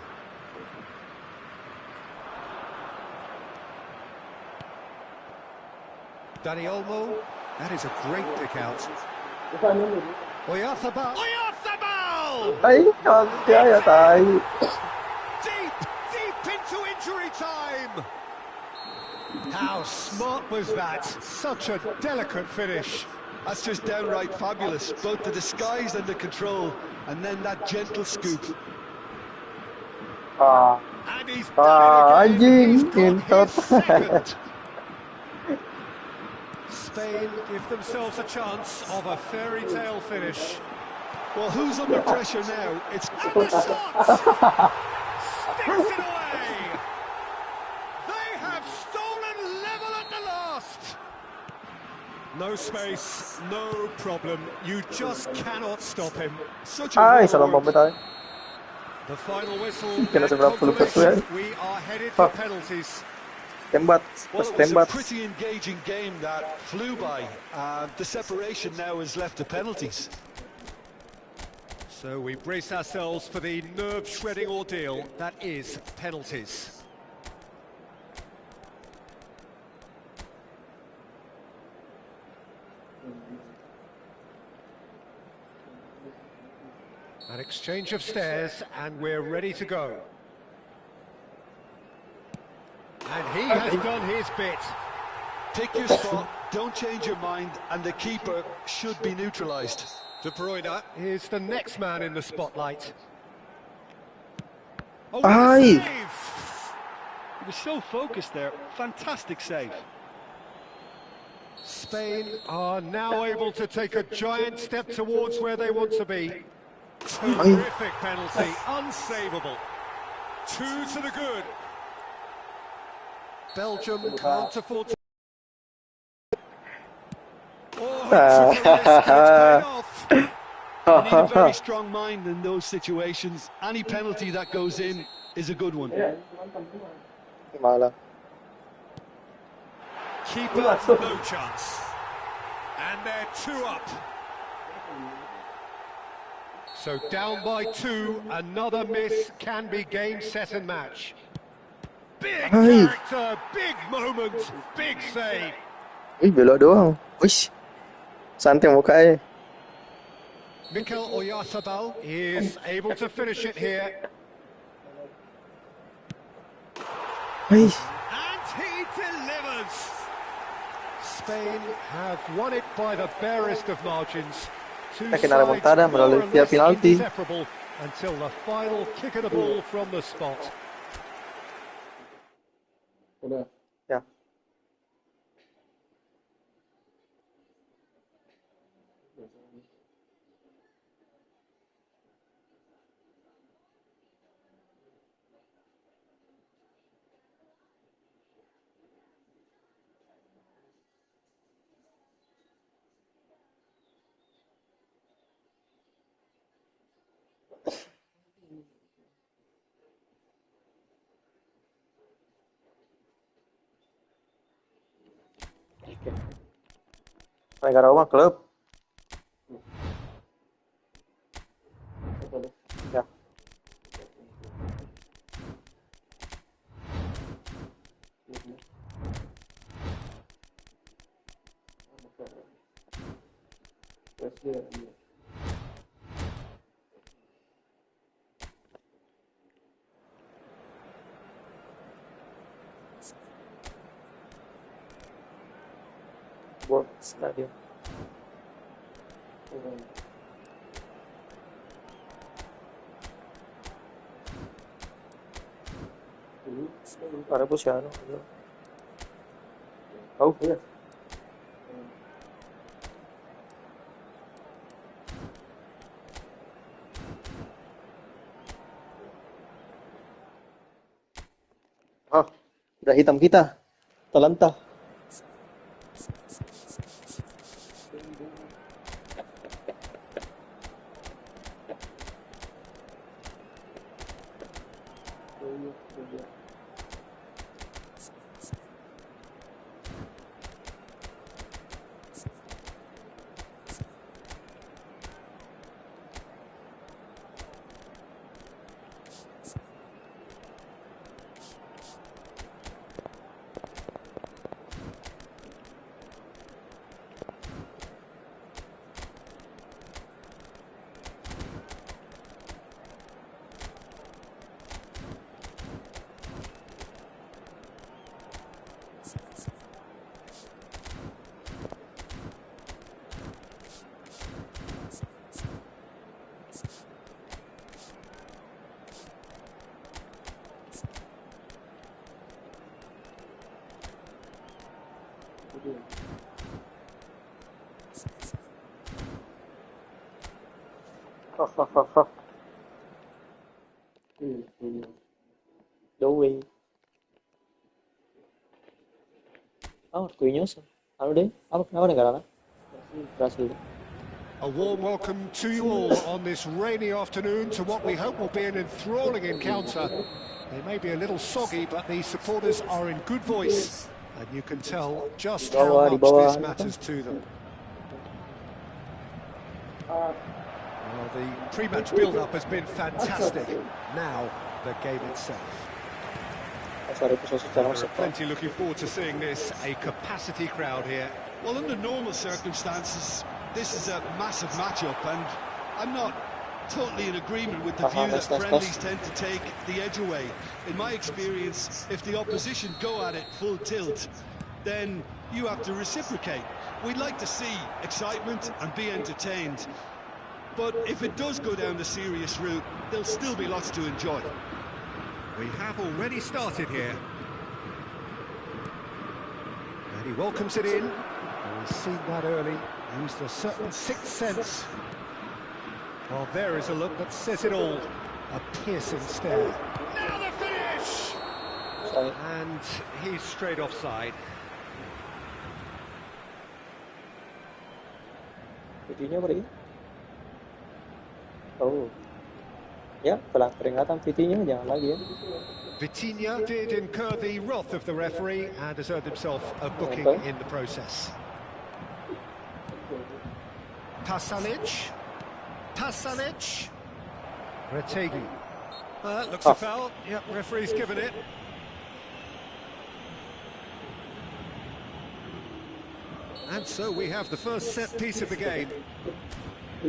Dani Olmo. That is a great pick out. Oyarzabal. Deep into injury time. How smart was that? Such a delicate finish. That's just downright fabulous. Both the disguise and the control, and then that gentle scoop. And he's done it again. He's got his second. Spain give themselves a chance of a fairy tale finish. Well, who's under pressure now? It's and the shot sticks it away. They have stolen level at the last. No space, no problem. You just cannot stop him. Such a The final whistle. We are headed for penalties. Well, it was a pretty engaging game that flew by. The separation now is left to penalties. So we brace ourselves for the nerve-shredding ordeal that is penalties. An exchange of stares, and we're ready to go. And he has done his bit. Pick your spot, don't change your mind, and the keeper should be neutralised. De Bruyne is the next man in the spotlight. Oh, save! He was so focused there. Fantastic save. Spain are now able to take a giant step towards where they want to be. Terrific penalty, unsavable. 2 to the good. Belgium can't afford to... Oh, it's paid off. You need a very strong mind in those situations. Any penalty that goes in is a good one. Keeper, no chance. And they're 2 up. So down by 2, another miss can be game, set and match. Big character, big moment, big save. Mikel Oyarzabal is able to finish it here. And he delivers. Spain have won it by the barest of margins. Two sides more or less inseparable until the final kick of the ball from the spot. Ya. Negara mah klub. Ya. World Stadium. Para Pusiano. Oh, iya. Ah, udah hitam kita. Talanta. Joey. Oh, Quinhos. Anu deh, apa kenapa negara? Brasil. A warm welcome to you all on this rainy afternoon to what we hope will be an enthralling encounter. They may be a little soggy, but the supporters are in good voice, and you can tell just how much this matters to them. Well, the pre-match build-up has been fantastic. Now, the game itself. There are plenty looking forward to seeing this, a capacity crowd here. Well, under normal circumstances, this is a massive matchup, and I'm not totally in agreement with the view that friendlies tend to take the edge away. In my experience, if the opposition go at it full tilt, then you have to reciprocate. We'd like to see excitement and be entertained, but if it does go down the serious route, there'll still be lots to enjoy. We have already started here. And he welcomes it in. We've seen that early. Used a certain sixth sense. Well, there is a look that says it all. A piercing stare. Now the finish! And he's straight offside. Videonya apa ini? Oh. Ya, peringatan Vitinha, jangan lagi ya. Vitinha did incur the wrath of the referee and has earned himself a booking in the process. Pasalic. Retegi. That looks a foul. Yep, referee's given it. And so we have the first set piece of the game.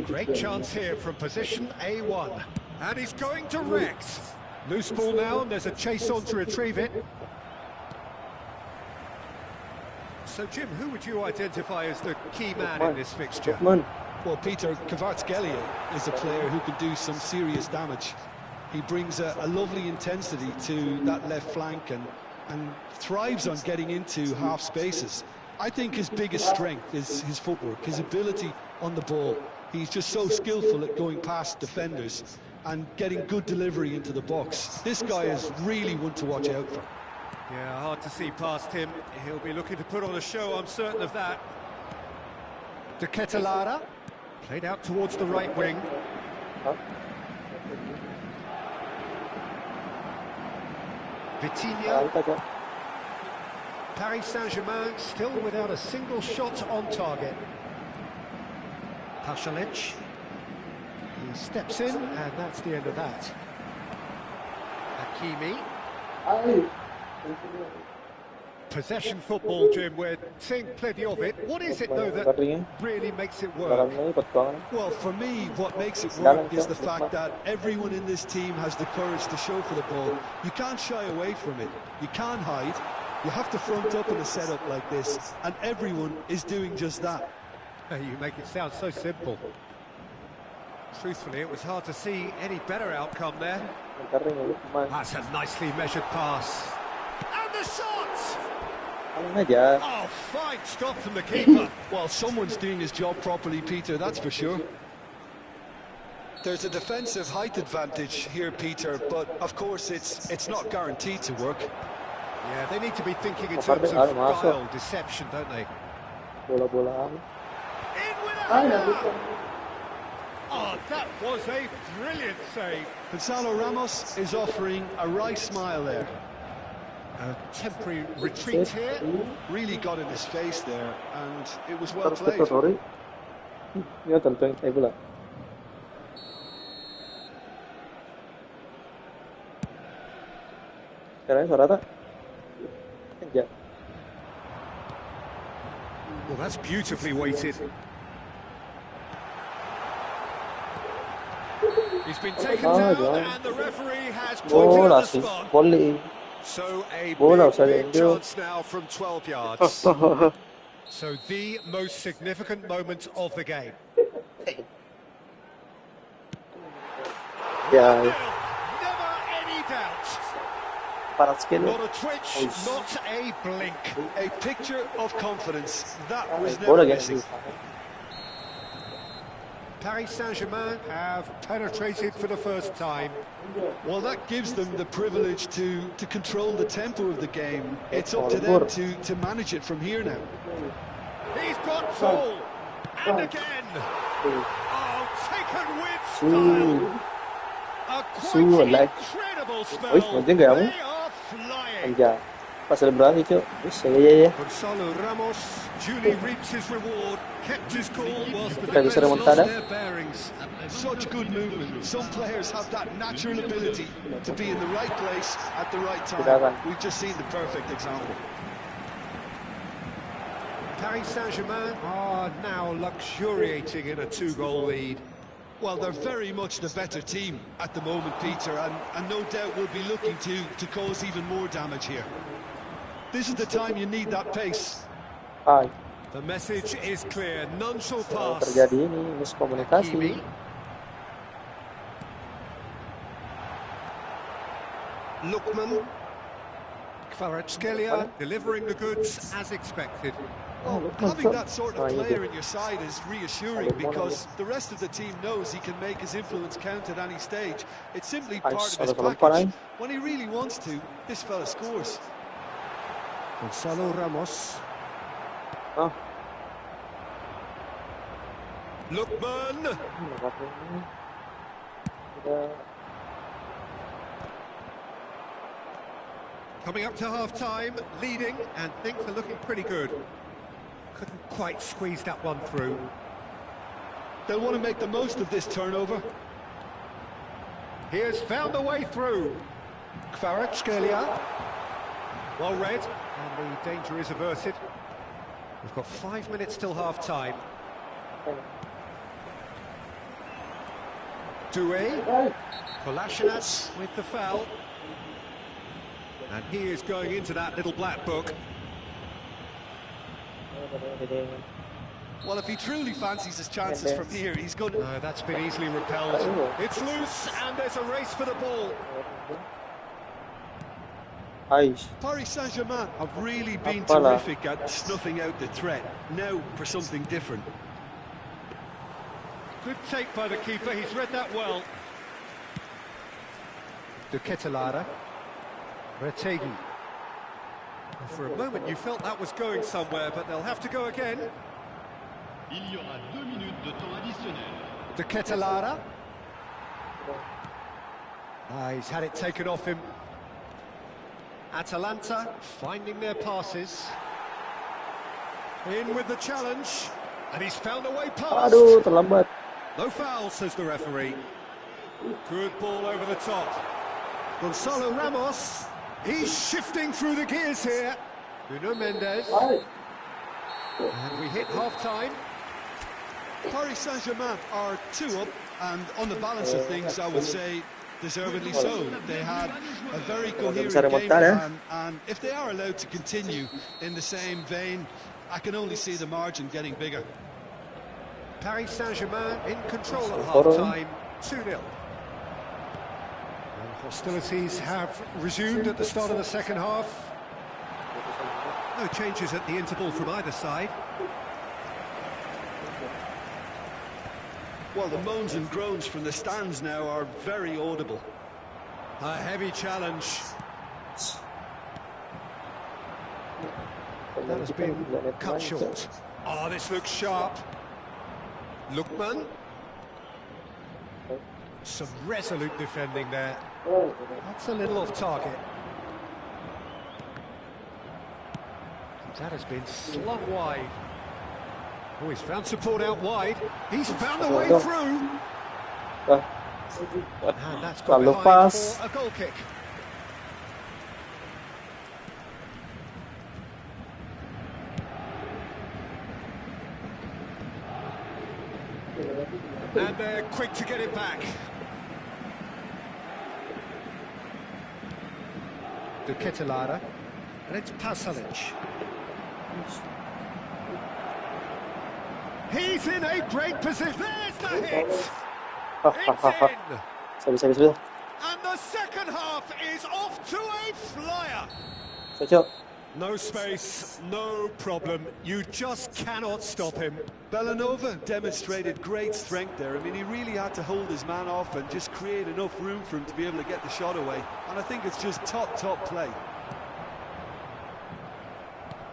Great chance here from position A1. And he's going direct. Loose ball now, and there's a chase on to retrieve it. So, Jim, who would you identify as the key man in this fixture? Well, Peter, Kvaratskhelia is a player who can do some serious damage. He brings a lovely intensity to that left flank and thrives on getting into half spaces. I think his biggest strength is his footwork, his ability on the ball. He's just so skillful at going past defenders and getting good delivery into the box. This guy is really one to watch out for. Yeah, hard to see past him. He'll be looking to put on a show, I'm certain of that. De Ketelaere, played out towards the right wing. Vitinha. Paris Saint-Germain still without a single shot on target. Pasalic. He steps in, and that's the end of that. Hakimi. Possession football, Jim, we're seeing plenty of it. What is it, though, that really makes it work? Well, for me, what makes it work is the fact that everyone in this team has the courage to show for the ball. You can't shy away from it. You can't hide. You have to front up in a setup like this, and everyone is doing just that. You make it sound so simple. Truthfully, it was hard to see any better outcome there. That's a nicely measured pass. And the shot! Oh, fine stop from the keeper. Well, someone's doing his job properly, Peter, that's for sure. There's a defensive height advantage here, Peter, but of course it's not guaranteed to work. Yeah, they need to be thinking in terms of guile, deception, don't they? Bola-bola. In with a header! Oh, that was a brilliant save. Gonzalo Ramos is offering a right smile there. A temporary retreat here. Really got in his face there, and it was well played. Sorry. Ini tentu yang bola. Sekarang suara tak? Enggak. Well, that's beautifully weighted. He's been taken down, and the referee has pointed at the spot. So a big chance now from 12 yards. So the most significant moment of the game. Yeah. Never any doubt. Not a twitch, not a blink. A picture of confidence. That was never missing. Paris Saint-Germain have penetrated for the first time. Well, that gives them the privilege to control the tempo of the game. It's up to them to manage it from here now. He's got full, and again. Oh, taken with style. A quite incredible spell. They are flying. Pas berani cuy, ya. Gonzalo Ramos duly reaps his reward, kept his cool whilst the defense lost their bearings. Such good movement. Some players have that natural ability to be in the right place at the right time. We've just seen the perfect example. Paris Saint-Germain are now luxuriating in a 2-goal lead. Well, they're very much the better team at the moment, Peter, and no doubt will be looking to cause even more damage here. This is the time you need that pace. The message is clear, none shall pass. Terjadi ini miskomunikasi. Lookman, Kvaratskhelia delivering the goods as expected. Well, having that sort of player in your side is reassuring because the rest of the team knows he can make his influence count at any stage. It's simply part of his package. When he really wants to, this fella scores. Gonzalo Ramos. Lookman. Coming up to half-time, leading, and things are looking pretty good. Couldn't quite squeeze that one through. They'll want to make the most of this turnover. He has found a way through. Kvaratskhelia. Well read, and the danger is averted. We've got 5 minutes till half-time. Doué. Kolasinac with the foul. And he is going into that little black book. Well, if he truly fancies his chances from here, he's going to... No, that's been easily repelled. It's loose, and there's a race for the ball. Paris Saint-Germain have really been terrific at snuffing out the threat. Now for something different. Good take by the keeper, he's read that well. De Ketelaere. Retegen. For a moment you felt that was going somewhere, but they'll have to go again. Il y aura 2 minutes de temps additionnel. De Ketelaere. He's had it taken off him. Atalanta finding their passes. In with the challenge. And he's found a way past. Aduh, terlambat. No foul, says the referee. Good ball over the top. Gonzalo Ramos. He's shifting through the gears here. Nuno Mendes. And we hit half-time. Paris Saint-Germain are 2 up, and on the balance of things, I would say deservedly so. They had a very coherent game plan, and if they are allowed to continue in the same vein, I can only see the margin getting bigger. Paris Saint-Germain in control at half-time, 2-0. And hostilities have resumed at the start of the second half. No changes at the interval from either side. Well, the moans and groans from the stands now are very audible. A heavy challenge. That has been cut short. Oh, this looks sharp. Lookman. Some resolute defending there. That's a little off target. That has been slung wide. Oh, he's found support out wide. He's found the way through. And that's got behind for a goal kick. And they're quick to get it back. De Ketelaere. And it's Pasalic. He's in a great position. There's the hit. It's in. And the second half is off to a flyer. No space, no problem. You just cannot stop him. Belanova demonstrated great strength there. I mean, he really had to hold his man off and just create enough room for him to be able to get the shot away. And I think it's just top play.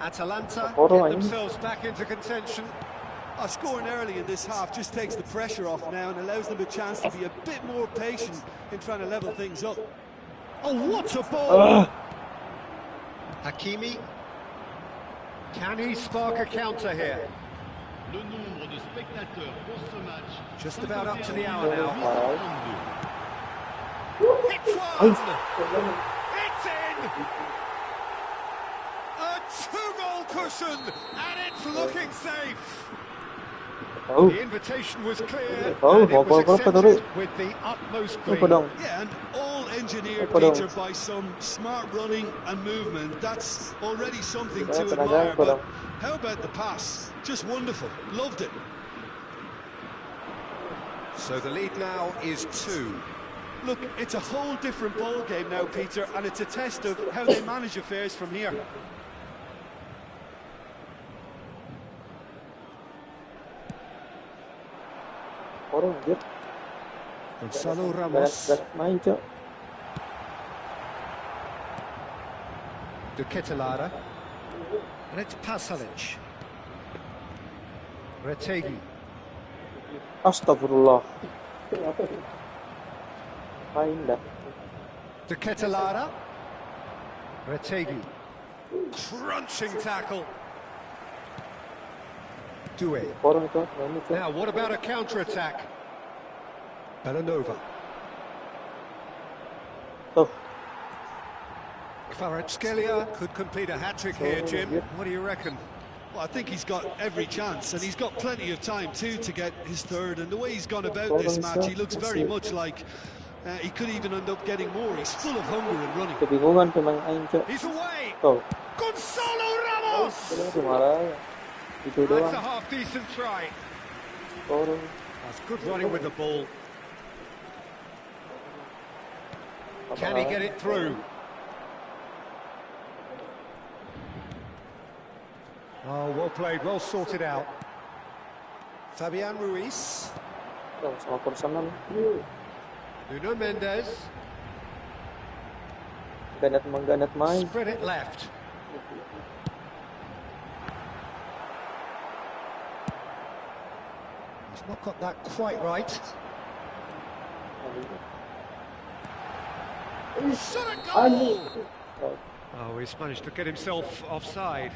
Atalanta get themselves back into contention. Scoring early in this half just takes the pressure off now and allows them a chance to be a bit more patient in trying to level things up. Oh, what a ball! Hakimi. Can he spark a counter here? Just about up to the hour now. It's one! It's in! A two-goal cushion, and it's looking safe. The invitation was clear, and it was accepted with the utmost glee. Yeah, and all engineered, Peter, by some smart running and movement. That's already something to admire, but how about the pass? Just wonderful. Loved it. So the lead now is 2. Look, it's a whole different ball game now, Peter, and it's a test of how they manage affairs from here. Gonzalo Ramos. De Ketelaere. And it's Pasalic. Retegi. Astagfirullah. De Ketelaere. Retegi. Crunching tackle. Doué. Now, what about a counter-attack? Belanova. Kvaratskhelia could complete a hat-trick here, Jim. What do you reckon? Well, I think he's got every chance, and he's got plenty of time too to get his third. And the way he's gone about this match, he looks very much like he could even end up getting more. He's full of hunger and running. He's away! Gonzalo Ramos! That's a half-decent try. That's good running with the ball. Can he get it through? Oh, well played, well sorted out. Fabian Ruiz. Nuno Mendes. Spread it left. He's not got that quite right. Shot a goal! Oh, he's managed to get himself offside.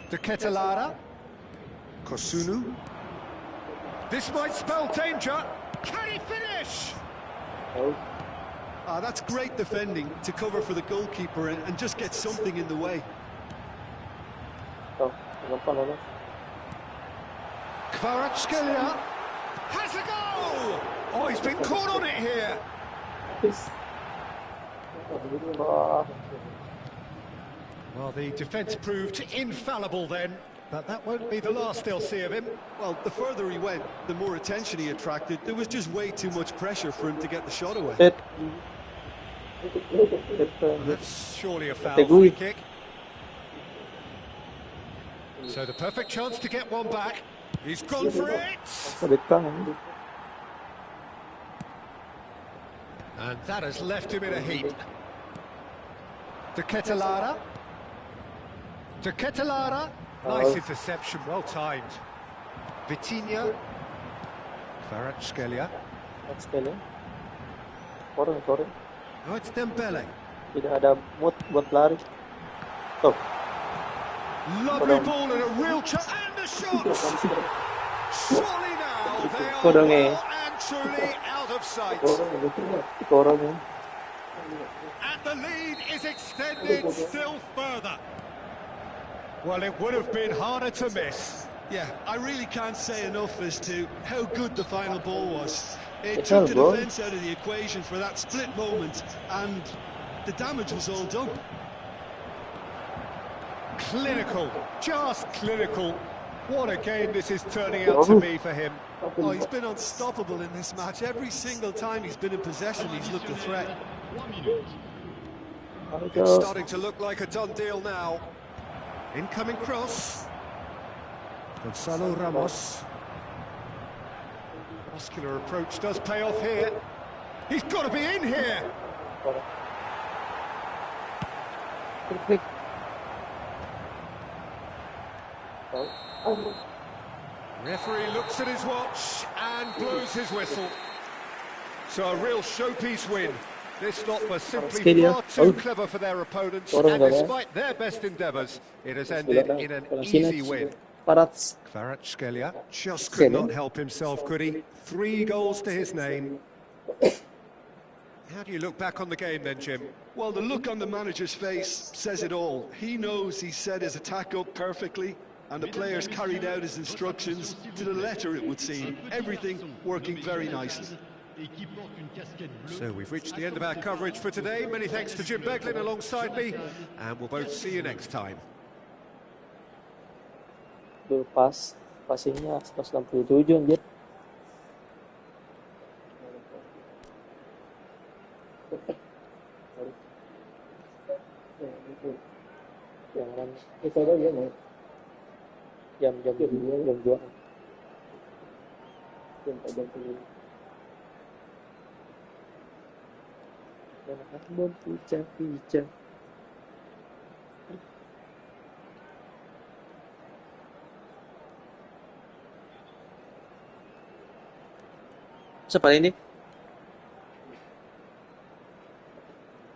De Ketelaere. Kosunu. This might spell danger. Can he finish? That's great defending to cover for the goalkeeper and just get something in the way. Kvaratskhelia has a goal! Oh, he's been caught on it here. Well, the defence proved infallible then, but that won't be the last they'll see of him. Well, the further he went, the more attention he attracted. There was just way too much pressure for him to get the shot away. That's surely a foul. Free kick. So the perfect chance to get one back. He's gone for it. And that has left him in a heap. To Ketelara. Nice interception, well timed. Vitinha. Kvaratskhelia. Oh, it's Dembele. Tidak ada mood buat lari. Stop. Lovely ball and a real chance. And a shot! Surely now they are well and truly out of sight. And the lead is extended still further. Well, it would have been harder to miss. Yeah, I really can't say enough as to how good the final ball was. It took the defence out of the equation for that split moment, and the damage was all done. Clinical, just clinical. What a game this is turning out to be for him. Oh, he's been unstoppable in this match. Every single time he's been in possession, he's looked a threat. It's starting to look like a done deal now. Incoming cross. Gonzalo Ramos. Muscular approach does pay off here. He's got to be in here. Referee looks at his watch and blows his whistle. So a real showpiece win. This stop was simply far too clever for their opponents, and despite their best endeavours, it has ended in an easy win. Kvaratskhelia just could not help himself, could he? 3 goals to his name. How do you look back on the game then, Jim? Well, the look on the manager's face says it all. He knows he set his attack up perfectly, and the players carried out his instructions to the letter, it would seem. Everything working very nicely. So we've reached the end of our coverage for today. Many thanks to Jim Beglin alongside me, and we'll both see you next time. Passingnya 167 anjir. Jangan itu aja ya, nih. Jam 2. Jam 3. Dan pica. Siapa ini?